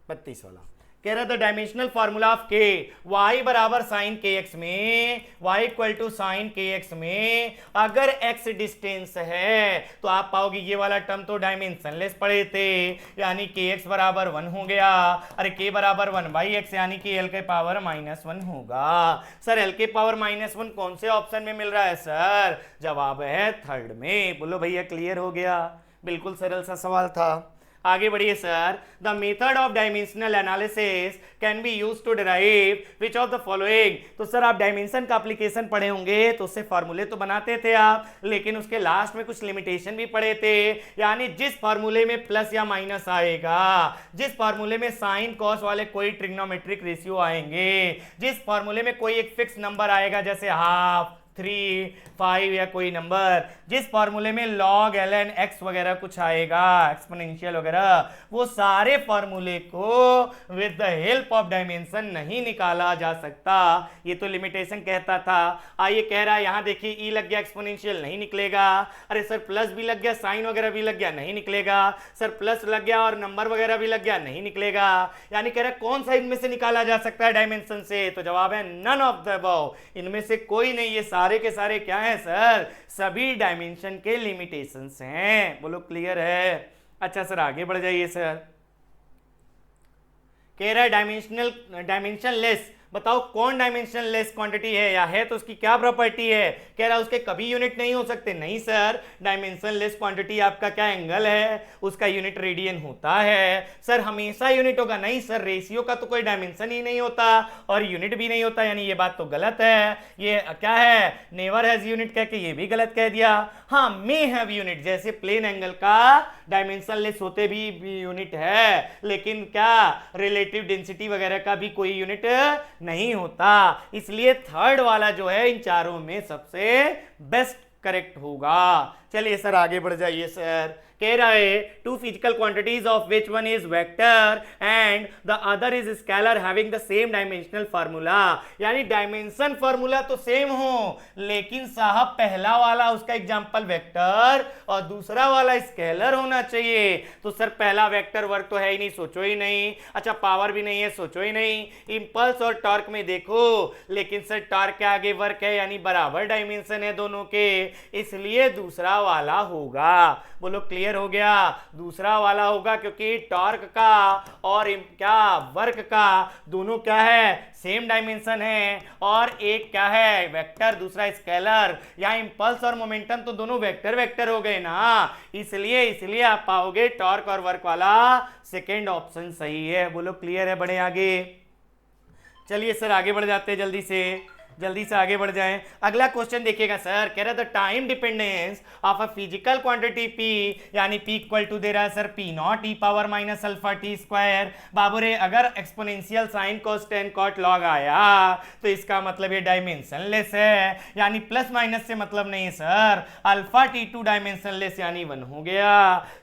32 वाला कह रहा था डायमेंशनल फॉर्मूला ऑफ के, वाई बराबर साइन के एक्स में, वाई इक्वल टू साइन के एक्स में अगर एक्स डिस्टेंस है तो आप पाओगे ये वाला टर्म तो डायमेंशनलेस पढ़े थे, यानी के एक्स बराबर 1 हो गया। अरे के बराबर 1/x यानी कि एल के पावर -1 होगा। सर एल के पावर -1 कौन से ऑप्शन में मिल रहा है सर? जवाब है थर्ड में। बोलो भैया क्लियर हो गया? बिल्कुल सरल सा सवाल था। आगे बढ़िए sir. The method of dimensional analysis can be use to derive which of the following. तो सर आप डायमेंशन का एप्लीकेशन पढ़े होंगे, तो उससे फॉर्मूले तो बनाते थे आप, लेकिन उसके लास्ट में कुछ लिमिटेशन भी पढ़े थे, यानी जिस फॉर्मूले में प्लस या माइनस आएगा, जिस फॉर्मूले में साइन कॉस वाले कोई ट्रिग्नोमेट्रिक रेशियो आएंगे, जिस फॉर्मूले में कोई एक फिक्स नंबर आएगा जैसे हाफ, 3, 5 या कोई नंबर, जिस फॉर्मूले में log ln x वगैरह कुछ आएगा, एक्सपोनेंशियल वगैरह, वो सारे फॉर्मूले को with the help of dimension नहीं निकाला जा सकता। ये तो लिमिटेशन कहता था। आइए कह रहा है यहां देखिए ई लग गया एक्सपोनेंशियल नहीं निकलेगा। अरे सर प्लस भी लग गया, साइन वगैरह भी लग गया नहीं निकलेगा। सर प्लस लग गया और नंबर वगैरह भी लग गया नहीं निकलेगा। यानी कह रहा है कौन सा इनमें से निकाला जा सकता है डायमेंशन से? तो जवाब है नन ऑफ द अबव, इनमें से कोई नहीं। ये सारे के सारे क्या हैं सर? सभी डायमेंशन के लिमिटेशंस हैं। बोलो क्लियर है? अच्छा सर आगे बढ़ जाइए सर। कह रहा है डायमेंशन लेस, बताओ कौन डायमेंशन लेस क्वांटिटी है, या है तो उसकी क्या प्रॉपर्टी है? कह रहा है उसके कभी यूनिट नहीं हो सकते। नहीं सर, डायमेंशन लेस क्वांटिटी आपका क्या एंगल है, उसका यूनिट रेडियन होता है। सर हमेशा यूनिट होगा? नहीं सर, रेशियो का तो कोई डायमेंशन ही नहीं होता और यूनिट भी नहीं होता, यानी ये बात तो गलत है। ये क्या है, नेवर हैज यूनिट कह के ये भी गलत कह दिया। हाँ मे हैव यूनिट, जैसे प्लेन एंगल का डायमेंशन लेस होते भी यूनिट है, लेकिन क्या रिलेटिव डेंसिटी वगैरह का भी कोई यूनिट नहीं होता। इसलिए थर्ड वाला जो है इन चारों में सबसे बेस्ट करेक्ट होगा। चलिए सर आगे बढ़ जाइए सर। कह रहा है two physical quantities of which one is vector and the other is scalar having the same dimensional formula, यानी डायमेंशन फार्मूला तो सेम हो, लेकिन साहब पहला वाला उसका एग्जांपल वेक्टर और दूसरा वाला स्केलर होना चाहिए। तो सर पहला वेक्टर वर्क तो है ही नहीं, सोचो ही नहीं। अच्छा पावर भी नहीं है, सोचो ही नहीं। इंपल्स और टॉर्क में देखो, लेकिन सर टॉर्क के आगे वर्क है, यानी बराबर डायमेंशन है दोनों के, इसलिए दूसरा वाला होगा। बोलो क्लियर हो गया? दूसरा वाला होगा, क्योंकि टॉर्क का और क्या वर्क का दोनों क्या है, सेम डायमेंशन है, और एक क्या है वेक्टर, दूसरा स्केलर। या इंपल्स और मोमेंटम तो दोनों वेक्टर वेक्टर हो गए ना, इसलिए आप पाओगे टॉर्क और वर्क वाला सेकेंड ऑप्शन सही है। बोलो क्लियर है? बढ़े आगे। चलिए सर आगे बढ़ जाते हैं, जल्दी से आगे बढ़ जाएं। अगला क्वेश्चन देखिएगा सर। कह रहा था time dependence of a physical quantity P, यानी P इक्वल टू दे रहा है sir P0 e power minus alpha T square. बाबू रे अगर exponential sine cos tan cot log आया तो इसका मतलब ये डायमेंशन लेस है, यानी प्लस माइनस से मतलब नहीं sir. Alpha T2 dimension less यानी 1 हो गया।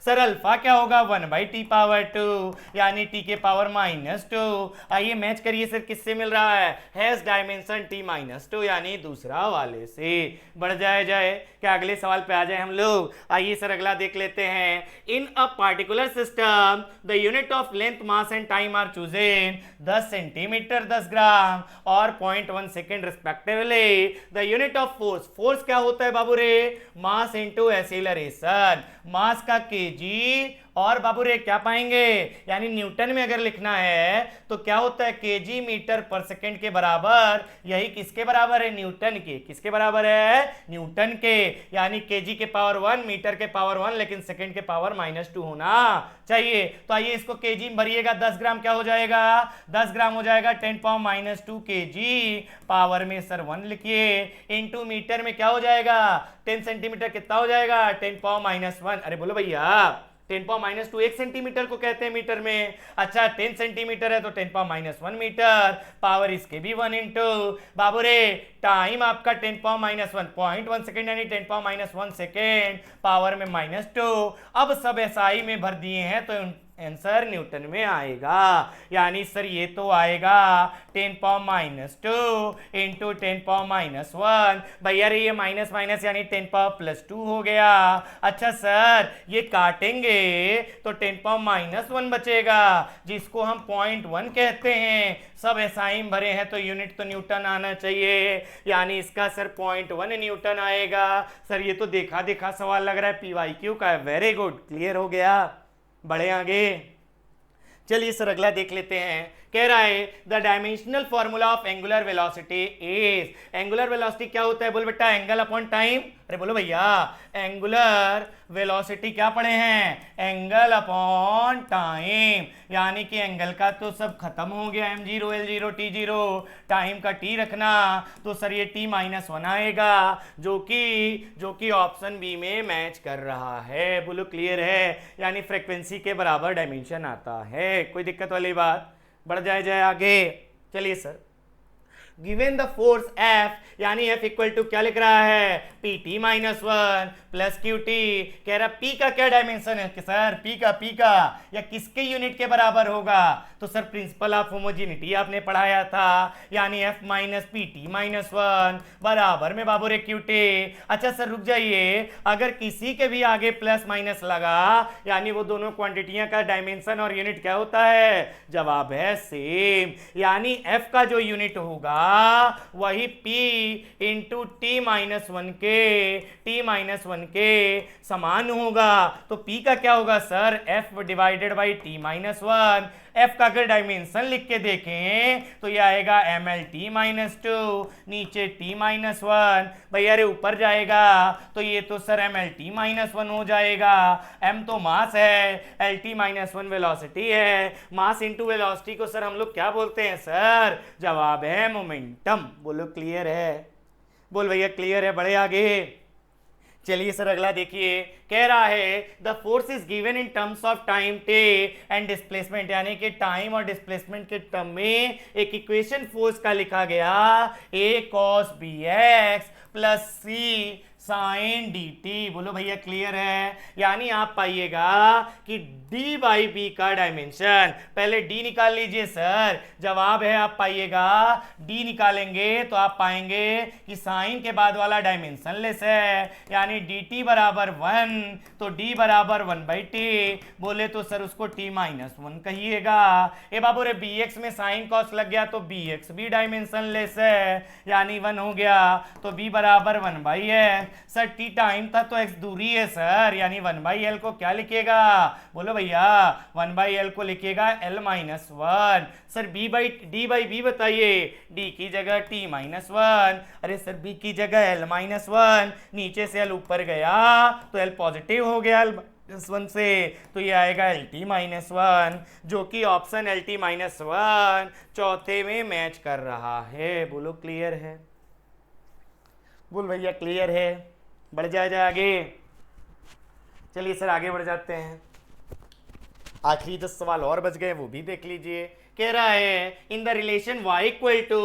सर अल्फा क्या होगा? 1/t पावर 2, यानी t के पावर -2। आइए मैच करिए सर, किससे मिल रहा है? हैज डायमेंशन t - -2 यानी दूसरा वाले से। बढ़ जाए क्या अगले सवाल पे आ जाए हम लोग। आइए सर अगला देख लेते हैं। In a particular system the unit of length mass and time are chosen 10 centimetre 10 gram और 0.1 second respectively. The unit of force, force क्या होता है बाबू रे? मास इंटू एक्सीलरेशन, मास का केजी और बाबू रे क्या पाएंगे यानी न्यूटन में अगर लिखना है तो क्या होता है केजी मीटर पर सेकंड के बराबर। यही किसके बराबर है? न्यूटन के। किसके बराबर है? न्यूटन के। यानी केजी के पावर 1 मीटर के पावर 1 लेकिन सेकंड के पावर -2 होना चाहिए। तो आइए इसको केजी में भरिएगा। 10 ग्राम क्या हो जाएगा? 10 ग्राम हो जाएगा 10 पावर -2 केजी। पावर में सर 1 लिखिए इंटू मीटर में क्या हो जाएगा? 10 सेंटीमीटर कितना हो जाएगा? 10 पावर -1। अरे बोलो भैया 10 पावर -2 1 सेंटीमीटर को कहते हैं मीटर में। अच्छा 10 सेंटीमीटर है तो 10 पावर -1 मीटर। पावर इसके भी 1 इंटू बाबू रे टाइम आपका 10 पावर -1 0.1 सेकेंड यानी 10 पावर -1 सेकेंड। पावर में -2। अब सब एसआई में भर दिए हैं तो आंसर न्यूटन में आएगा। यानी सर ये तो आएगा 10 पावर -2 इंटू 10 पावर -1। भैया रे ये माइनस माइनस यानी 10 पावर +2 हो गया। अच्छा सर ये काटेंगे तो 10 पावर -1 बचेगा जिसको हम 0.1 कहते हैं। सब एसआई में भरे हैं तो यूनिट तो न्यूटन आना चाहिए। यानी इसका सर 0.1 न्यूटन आएगा। सर ये तो देखा देखा सवाल लग रहा है, PYQ का है। वेरी गुड, क्लियर हो गया। बढ़े आगे। चलिए सर अगला देख लेते हैं। कह रहा है the dimensional formula of angular velocity is. Angular velocity क्या होता है? बोल बेटा एंगल अपॉन टाइम। अरे बोलो भैया एंगुलर वेलोसिटी क्या पढ़े हैं? Angle upon time. यानी कि एंगल का तो सब खत्म हो गया, m0 l0 t0, टाइम का t रखना तो सर ये t-1 आएगा जो कि ऑप्शन बी में मैच कर रहा है। बोलो क्लियर है? यानी फ्रीक्वेंसी के बराबर डायमेंशन आता है। कोई दिक्कत वाली बात? बढ़ जाए आगे। चलिए sir given the force F यानी F इक्वल टू क्या लिख रहा है? PT-1 plus QT। कह रहा P का क्या डायमेंशन है कि सर P का या किसके यूनिट के बराबर होगा? तो सर प्रिंसिपल ऑफ होमोजेनिटी आपने पढ़ाया था। यानी F माइनस PT-1 बराबर में बाबू रे QT। अच्छा सर रुक जाइए, अगर किसी के भी आगे प्लस माइनस लगा यानी वो दोनों क्वांटिटियां का डायमेंशन और यूनिट क्या होता है? जवाब है सेम। यानी F का जो यूनिट होगा वही P इंटू T-1 के समान होगा। तो P का क्या होगा sir? F divided by T-1। F का अगर डायमेंशन लिख के देखें तो ये आएगा MLT-2 नीचे T-1। भैया रे ऊपर जाएगा तो ये तो सर MLT-1 हो जाएगा। M तो मास है, LT-1 वेलोसिटी है। मास इंटू वेलोसिटी को सर हम लोग क्या बोलते हैं सर? जवाब है मोमेंटम। बोलो क्लियर है? बोल भैया क्लियर है। बड़े आगे। चलिए सर अगला देखिए। कह रहा है the force is given in terms of time t and displacement. यानी कि टाइम और डिस्प्लेसमेंट के टर्म में एक इक्वेशन फोर्स का लिखा गया a cos bx plus c sine dt। बोलो भैया क्लियर है? यानी आप पाइएगा कि d बाई बी का डायमेंशन, पहले d निकाल लीजिए सर। जवाब है आप पाइएगा d निकालेंगे तो आप पाएंगे कि साइन के बाद वाला डायमेंशन लेस है। यानी dt बराबर 1 तो d बराबर 1/t। बोले तो सर उसको t-1 कहिएगा। ए बाबू रे bx में साइन कॉस लग गया तो bx भी डायमेंशन लेस है यानी 1 हो गया तो b बराबर 1/l है। सर t टाइम था तो x दूरी है सर, यानी 1/l को क्या लिखिएगा? बोलो भैया 1/l को लिखिएगा l-1। Sir d by b बताइए। d की जगह t-1। अरे सर b की जगह l-1। नीचे से l ऊपर गया तो l पॉजिटिव हो गया l-1 से तो ये आएगा LT-1 जो कि ऑप्शन LT-1 चौथे में मैच कर रहा है। बोलो क्लियर है? बोल भैया क्लियर है? बढ़ जाए आगे। चलिए सर आगे बढ़ जाते हैं। आखिरी 10 सवाल और बच गए वो भी देख लीजिए। कह रहा है in the relation y equal to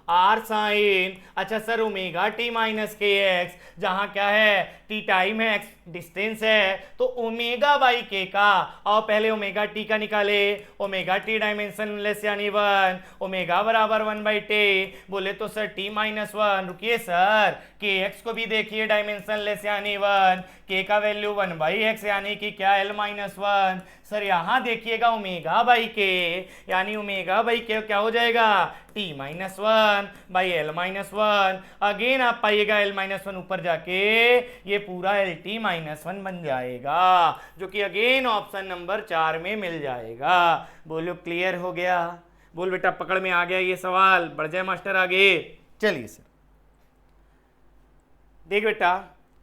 r sine, अच्छा sir omega t minus k x, जहां क्या है टी टाइम है, एक्स डिस्टेंस है, तो ओमेगा बाई के का, और पहले ओमेगा टी का निकाले, ओमेगा टी डायमेंशन लेस यानी 1, ओमेगा बराबर 1/टी, बोले तो सर टी माइनस 1, रुकिए सर के एक्स को भी देखिए डायमेंशन लेस यानी 1, के का वैल्यू 1/x यानी कि क्या l माइनस 1, सर यहाँ देखिएगा ओमेगा बाई के यानी ओमेगा बाई के क्या हो जाएगा t minus 1 by L minus 1, again आप पाइएगा l माइनस 1 ऊपर जाके ये पूरा एल टी माइनस 1 बन जाएगा, जो कि अगेन ऑप्शन नंबर 4 में मिल जाएगा। बोलो क्लियर हो गया? बोल बेटा पकड़ में आ गया ये सवाल, बढ़ जाए मास्टर आगे। चलिए सर देख बेटा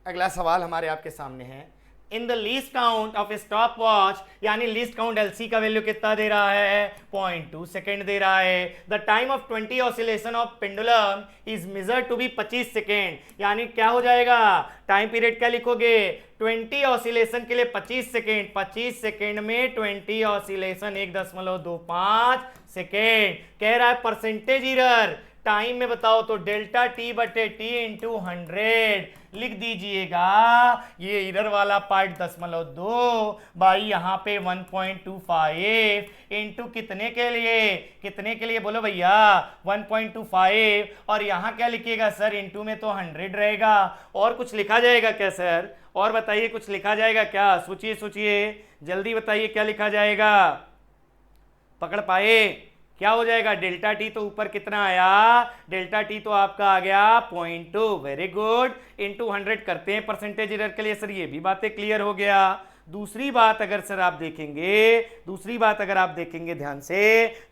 अगला सवाल हमारे आपके सामने है, in the least count of stop watch, यानी लीस्ट काउंट एलसी का वैल्यू कितना दे रहा है 0.2 सेकेंड दे रहा है, the time of 20 oscillation of pendulum is measure to be 25 second, यानी क्या हो जाएगा टाइम पीरियड क्या लिखोगे 20 ऑसिलेशन के लिए 25 सेकेंड, 25 सेकेंड में 20 ऑसिलेशन 1.25 सेकेंड, कह रहा है परसेंटेज एरर टाइम में बताओ तो डेल्टा टी बटे टी इंटू 100 लिख दीजिएगा, ये इधर वाला पार्ट 0.2 बाई यहाँ पे 1.25 इंटू कितने के लिए बोलो भैया 1.25, और यहाँ क्या लिखिएगा सर इंटू में तो 100 रहेगा, और कुछ लिखा जाएगा क्या सर? और बताइए कुछ लिखा जाएगा क्या? सोचिए जल्दी बताइए क्या लिखा जाएगा, पकड़ पाए? क्या हो जाएगा डेल्टा टी तो ऊपर कितना आया, डेल्टा टी तो आपका आ गया 0.2, वेरी गुड, इंटू 100 करते हैं परसेंटेज एरर के लिए। सर ये भी बातें क्लियर हो गया। दूसरी बात अगर आप देखेंगे ध्यान से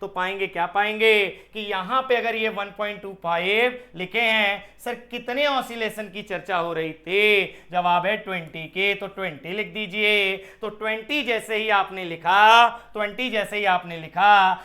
तो पाएंगे क्या पाएंगे कि यहां पे अगर ये 1.25 लिखे हैं, सर कितने ऑसिलेशन की चर्चा हो रही थी, जवाब है 20 के, तो 20 लिख दीजिए। तो 20 जैसे ही आपने लिखा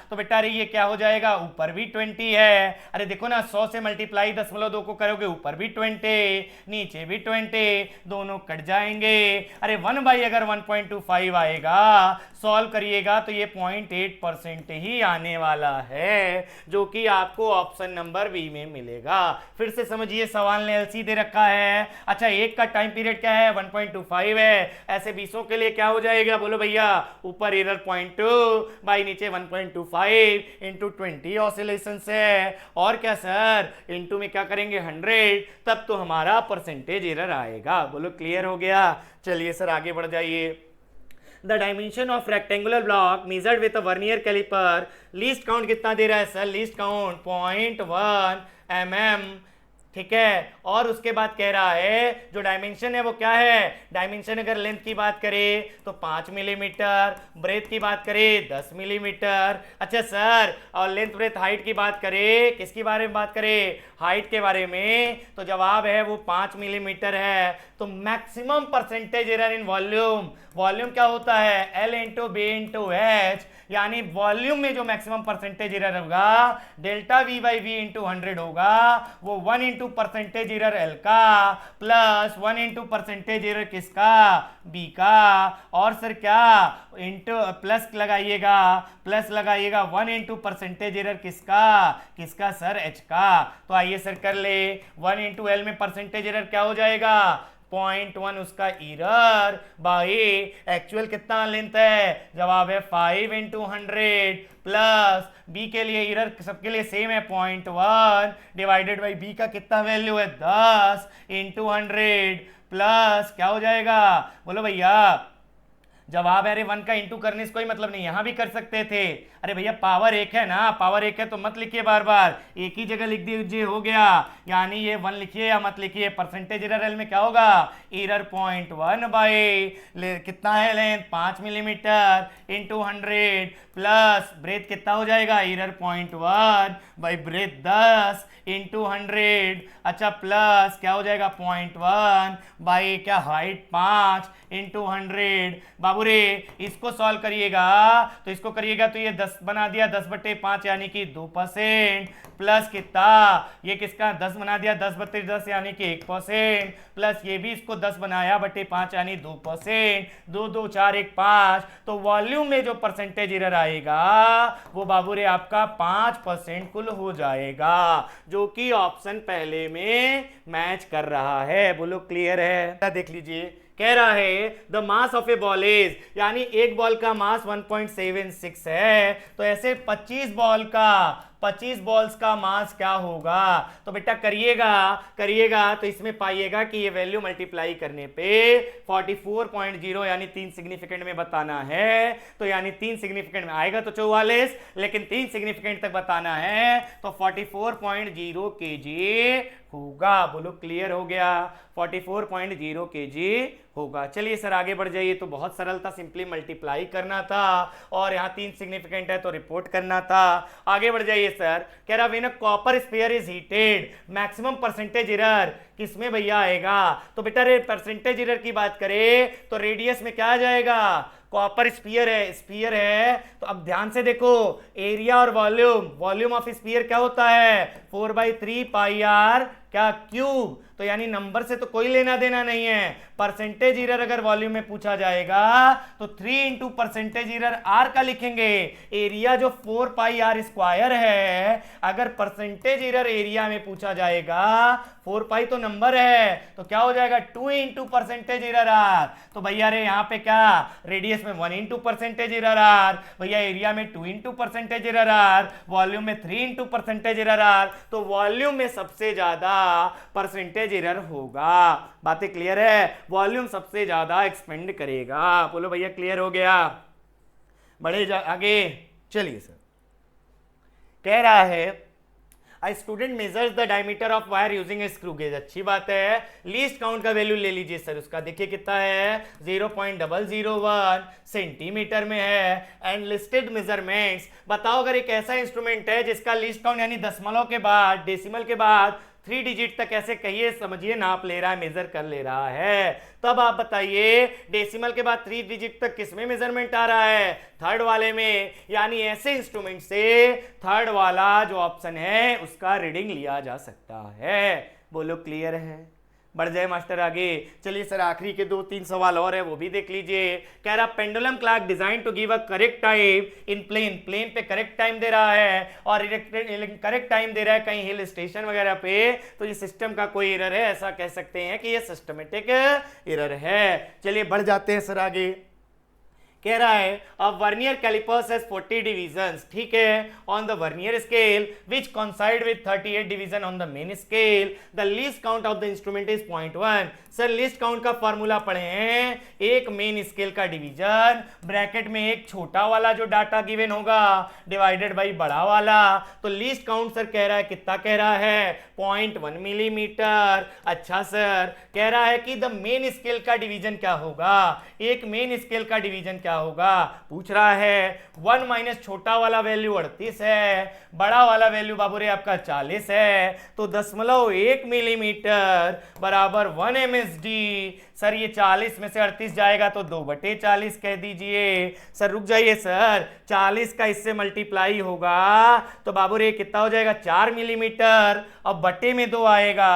तो बेटा अरे ये क्या हो जाएगा, ऊपर भी 20 है, अरे देखो ना 100 से मल्टीप्लाई 0.2 को करोगे ऊपर भी 20 नीचे भी 20, दोनों कट जाएंगे, अरे 1 अगर 1.25 आएगा सॉल्व करिएगा तो ये 0.8% ही आने वाला है, जो कि आपको ऑप्शन नंबर बी में मिलेगा। फिर से समझिए सवाल ने एलसी दे रखा है, अच्छा एक का टाइम पीरियड क्या है 1.25 है, ऐसे 20 के लिए क्या हो जाएगा बोलो भैया, ऊपर एरर 0.2 बाई नीचे 1.25 इंटू 20 ऑसिलेशन है, और क्या सर इंटू में क्या करेंगे 100, तब तो हमारा परसेंटेज एरर आएगा। बोलो क्लियर हो गया? चलिए सर आगे बढ़ जाइए। The dimension of rectangular block measured with a vernier caliper, least count कितना दे रहा है सर, लीस्ट काउंट 0.1 mm, ठीक है, और उसके बाद कह रहा है जो डायमेंशन है वो क्या है, डायमेंशन अगर लेंथ की बात करें तो 5 मिलीमीटर, ब्रेथ की बात करें 10 मिलीमीटर, अच्छा सर और लेंथ ब्रेथ हाइट की बात करें, किसके बारे में बात करें, हाइट के बारे में, तो जवाब है वो 5 मिलीमीटर है। तो maximum percentage error in volume, volume क्या होता है L into b into h, यानी वॉल्यूम में जो मैक्सिमम परसेंटेज एरर होगा delta v by v into 100 होगा, वो 1 इंटू परसेंटेज एरर एल का प्लस 1 इंटू परसेंटेज एरर किसका, बी का, और सर क्या इंटू प्लस लगाइएगा 1 इंटू परसेंटेज एरर किसका सर एच का। तो आइए सर कर ले, 1 इंटू एल में परसेंटेज एरर क्या हो जाएगा 0.1 उसका एरर बाई एक्चुअल कितना लेंथ है, जवाब है 5 इंटू 100 प्लस बी के लिए एरर सबके लिए सेम है 0.1 डिवाइडेड बाई बी का कितना वैल्यू है 10 इंटू 100 प्लस क्या हो जाएगा बोलो भैया, जवाब है अरे 1 का इंटू करने से कोई मतलब नहीं, यहां भी कर सकते थे, अरे भैया पावर 1 है ना, पावर 1 है तो मत लिखिए बार बार, एक ही जगह लिख दीजिए हो गया, यानी ये 1 लिखिए या मत लिखिए, परसेंटेज एरर एल में क्या होगा एरर 0.1 बाई कितना है length 5 millimetre into 100 plus breadth कितना हो जाएगा एरर 0.1 बाई ब्रेथ 10 इंटू 100, अच्छा प्लस क्या हो जाएगा 0.1 बाई क्या हाइट 5 इंटू 100। बाबू रे इसको सॉल्व करिएगा तो इसको करिएगा तो ये 10 बना दिया, 10/5 यानी कि 2%, प्लस कितना ये किसका 10 बना दिया, 10/10 यानी कि 1%, प्लस ये भी इसको 10 बनाया बटे 5 यानी 2%, 2 2 4 1 5। तो वॉल्यूम में जो परसेंटेज एरर आएगा वो बाबू रे आपका 5% कुल हो जाएगा, जो कि ऑप्शन पहले में मैच कर रहा है। बोलो क्लियर है? देख लीजिए कह रहा है the mass of A ball is, यानी एक बॉल का मास 1.76 है, तो ऐसे 25 बॉल्स का मास क्या होगा। तो बेटा करिएगा तो इसमें पाइएगा कि ये वैल्यू मल्टीप्लाई करने पे 44.0 यानी 3 सिग्निफिकेंट में बताना है, तो यानी 3 सिग्निफिकेंट में आएगा तो 44, लेकिन 3 सिग्निफिकेंट तक बताना है तो 44.0 kg होगा। बोलो क्लियर हो गया? 44.0 kg होगा। चलिए सर आगे बढ़ जाइए। तो बहुत सरल था, सिंपली मल्टीप्लाई करना था और यहाँ 3 सिग्निफिकेंट है तो रिपोर्ट करना था। आगे बढ़ जाइए सर। कह रहा when a copper sphere is heated maximum percentage error किसमें भैया आएगा। तो बेटा रे परसेंटेज एरर की बात करें तो रेडियस में क्या आ जाएगा, कॉपर स्फीयर है तो अब ध्यान से देखो एरिया और वॉल्यूम ऑफ स्फीयर क्या होता है 4/3 पाई आर क्या क्यूब। तो यानी नंबर से तो कोई लेना देना नहीं है। परसेंटेज एरर अगर वॉल्यूम में पूछा जाएगा तो 3 इंटू परसेंटेज एरर आर का लिखेंगे। एरिया जो 4 पाई आर स्क्वायर है, अगर परसेंटेज एरर एरिया में पूछा जाएगा 4 पाई तो नंबर है तो क्या हो जाएगा 2 इंटू परसेंटेज एरर आर। तो भैया रे यहाँ पे क्या रेडियस में 1 इंटू परसेंटेज एरर आर, भैया एरिया में 2 into percentage error r, volume में 3 इंटू परसेंटेज एरर आर। तो वॉल्यूम में सबसे ज्यादा परसेंटेज एरर होगा। बातें क्लियर है? वॉल्यूम सबसे ज्यादा एक्सपेंड करेगा। बोलो भैया क्लियर हो गया? बढ़े आगे चलिए सर। कह रहा है A student measures the diameter of wire using a screw gauge। अच्छी बात है। लीस्ट काउंट का वैल्यू ले लीजिए सर, उसका देखिए कितना है 0.001 सेंटीमीटर में है। एंड लिस्टेड मेजरमेंट्स बताओ, अगर एक ऐसा इंस्ट्रूमेंट है जिसका लीस्ट काउंट यानी दशमलव के बाद डेसिमल के बाद 3 डिजिट तक ऐसे कहिए समझिए नाप ले रहा है, मेजर कर ले रहा है, तब आप बताइए डेसिमल के बाद 3 डिजिट तक किसमें मेजरमेंट आ रहा है, थर्ड वाले में। यानी ऐसे इंस्ट्रूमेंट से थर्ड वाला जो ऑप्शन है उसका रीडिंग लिया जा सकता है। बोलो क्लियर है? बढ़ जाए मास्टर आगे। चलिए सर आखिरी के 2-3 सवाल और है वो भी देख लीजिए। कह रहा pendulum clock design to give a correct time in plane पे करेक्ट टाइम दे रहा है और करेक्ट टाइम दे रहा है कहीं हिल स्टेशन वगैरह पे, तो ये सिस्टम का कोई एरर है, ऐसा कह सकते हैं कि ये सिस्टमेटिक एरर है। चलिए बढ़ जाते हैं सर आगे। कह रहा है अब वर्नियर कैलिपर्स हैज 40 डिविजन्स, ठीक है, on the vernier scale which coincide with 38 division on the main scale. The least count of the instrument is 0.1। Sir least count का फॉर्मूला पढ़े हैं, एक मेन स्केल का डिवीजन ब्रैकेट में एक छोटा वाला जो डाटा गिवन होगा डिवाइडेड बाई बड़ा वाला। तो लीस्ट काउंट सर कह रहा है कितना, कह रहा है 0.1 मिलीमीटर। अच्छा सर कह रहा है कि द मेन स्केल का डिवीजन क्या होगा, एक मेन स्केल का डिवीजन क्या होगा पूछ रहा है। 1 माइनस छोटा वाला वैल्यू 38 है, बड़ा वाला वैल्यू बाबू रे आपका 40 है, तो 0.1 मिलीमीटर बराबर 1 MSD। सर ये 40 में से 38 जाएगा तो 2/40 कह दीजिए। सर रुक जाइए सर, 40 का इससे मल्टीप्लाई होगा तो बाबू रे कितना हो जाएगा 4 मिलीमीटर। अब बटे में 2 आएगा,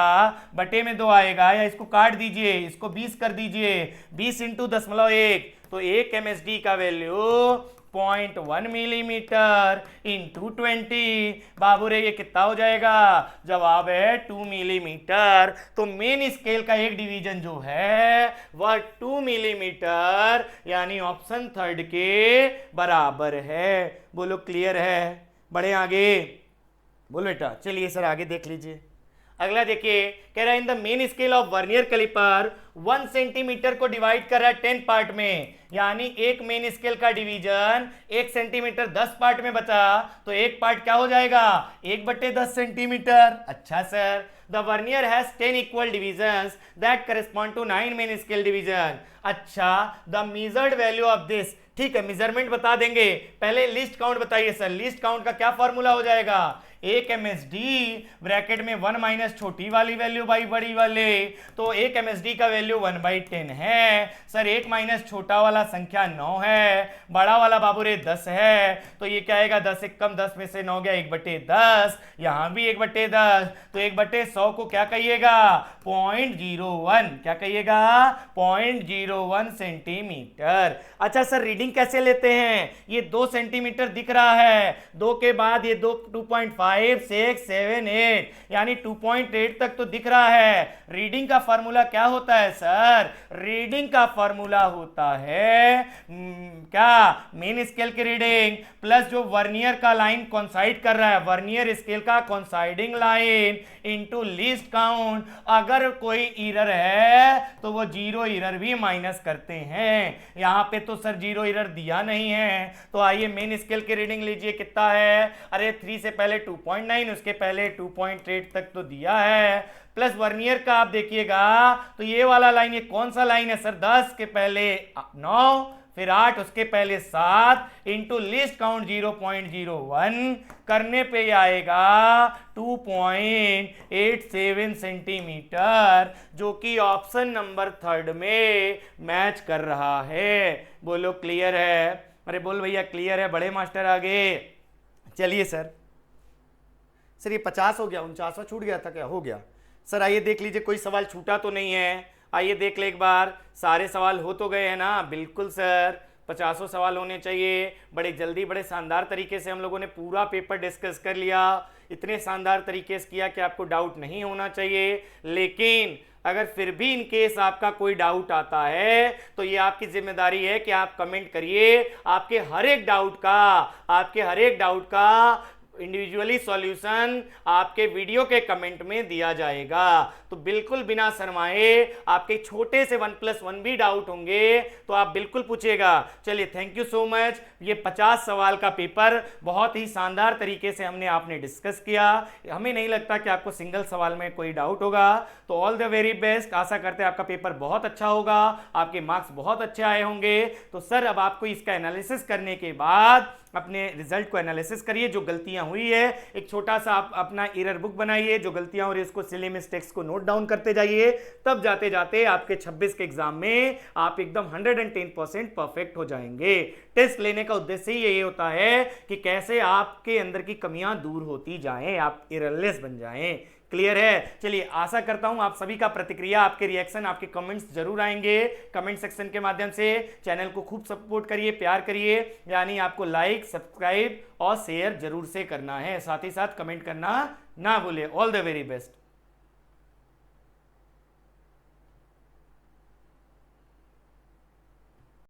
या इसको काट दीजिए, इसको 20 कर दीजिए, 20 इंटू 0.1 तो 1 MSD का वैल्यू 0.1 मिलीमीटर इंटू 20 बाबू रे ये कितना हो जाएगा, जवाब है 2 मिलीमीटर। तो मेन स्केल का एक डिवीजन जो है वह 2 मिलीमीटर यानी ऑप्शन थर्ड के बराबर है। बोलो क्लियर है? बढ़े आगे, बोलो बेटा। चलिए सर आगे देख लीजिए। अगला देखिए, कह रहा है in the main scale of vernier caliper 1 centimetre को डिवाइड कर रहा है 10 पार्ट में, यानी एक मेन स्केल का डिवीजन 1 सेंटीमीटर 10 पार्ट में बचा, तो एक पार्ट क्या हो जाएगा 1/10 सेंटीमीटर। अच्छा sir the vernier has 10 equal divisions that correspond to 9 main scale division. अच्छा the measured value of this, ठीक है मेजरमेंट बता देंगे, पहले लिस्ट काउंट बताइए सर। लिस्ट काउंट का क्या फॉर्मूला हो जाएगा, एक MSD ब्रैकेट में 1 माइनस छोटी वाली वैल्यू बाई बड़ी वाले, तो एक MSD का वैल्यू 1/10 है। सर एक माइनस छोटा वाला संख्या 9 है, बड़ा वाला बाबूरे 10 है, तो ये क्या आएगा 10 एक कम 10 में से 9 गया 1/10, यहाँ भी 1/10, तो 1/100 को क्या कहिएगा 0.01, क्या कहिएगा 0.01 सेंटीमीटर। अच्छा सर रीडिंग कैसे लेते हैं, ये 2 सेंटीमीटर दिख रहा है, 2 के बाद ये 2.5 6 7 8 यानी 2.8 तक तो दिख रहा है। रीडिंग का फॉर्मूला क्या होता है सर, रीडिंग का फॉर्मूला होता है क्या मेन स्केल की रीडिंग प्लस जो वर्नियर का लाइन कोइंसाइड कर रहा है, वर्नियर स्केल का coinciding line into least count. अगर कोई एरर है तो वो जीरो एरर भी माइनस करते हैं, यहां पे तो सर जीरो एरर दिया नहीं है, तो आइए मेन स्केल की रीडिंग लीजिए कितना है, अरे 3 से पहले 2.9 उसके पहले 2.8 तक तो दिया है, प्लस वर्नियर का आप देखिएगा तो ये वाला लाइन ये कौन सा लाइन है सर 10 के पहले 9 फिर 8 उसके पहले 7 इंटू लिस्ट काउंट 0.01 करने पे आएगा 2.87 सेंटीमीटर, जो कि ऑप्शन नंबर 3 में मैच कर रहा है। बोलो क्लियर है, अरे बोल भैया क्लियर है, बड़े मास्टर आगे। चलिए सर ये 50 हो गया, 49वां छूट गया था क्या, हो गया सर। आइए देख लीजिए कोई सवाल छूटा तो नहीं है, आइए देख ले एक बार, सारे सवाल हो तो गए हैं ना, बिल्कुल सर 50 सवाल होने चाहिए। बड़े जल्दी बड़े शानदार तरीके से हम लोगों ने पूरा पेपर डिस्कस कर लिया, इतने शानदार तरीके से किया कि आपको डाउट नहीं होना चाहिए। लेकिन अगर फिर भी इन केस आपका कोई डाउट आता है तो ये आपकी जिम्मेदारी है कि आप कमेंट करिए, आपके हर एक डाउट का इंडिविजुअली सॉल्यूशन आपके वीडियो के कमेंट में दिया जाएगा। तो बिल्कुल बिना शर्माए, आपके छोटे से 1+1 भी डाउट होंगे तो आप बिल्कुल पूछेगा। चलिए थैंक यू सो मच, ये 50 सवाल का पेपर बहुत ही शानदार तरीके से हमने आपने डिस्कस किया। हमें नहीं लगता कि आपको सिंगल सवाल में कोई डाउट होगा, तो ऑल द वेरी बेस्ट। आशा करते हैं आपका पेपर बहुत अच्छा होगा, आपके मार्क्स बहुत अच्छे आए होंगे। तो सर अब आपको इसका एनालिसिस करने के बाद अपने रिजल्ट को एनालिसिस करिए, जो गलतियां हुई है एक छोटा सा आप अपना एरर बुक बनाइए, जो गलतियां हो रही है इसको सिली मिस्टेक्स को नोट डाउन करते जाइए, तब जाते जाते आपके 26 के एग्जाम में आप एकदम 110% परफेक्ट हो जाएंगे। टेस्ट लेने का उद्देश्य ही यही होता है कि कैसे आपके अंदर की कमियां दूर होती जाएं, आप एररलेस बन जाएं। क्लियर है, चलिए आशा करता हूं आप सभी का प्रतिक्रिया, आपके रिएक्शन, आपके कमेंट्स जरूर आएंगे कमेंट सेक्शन के माध्यम से। चैनल को खूब सपोर्ट करिए, प्यार करिए, यानी आपको लाइक सब्सक्राइब और शेयर जरूर से करना है, साथ ही साथ कमेंट करना ना भूले। All the very best.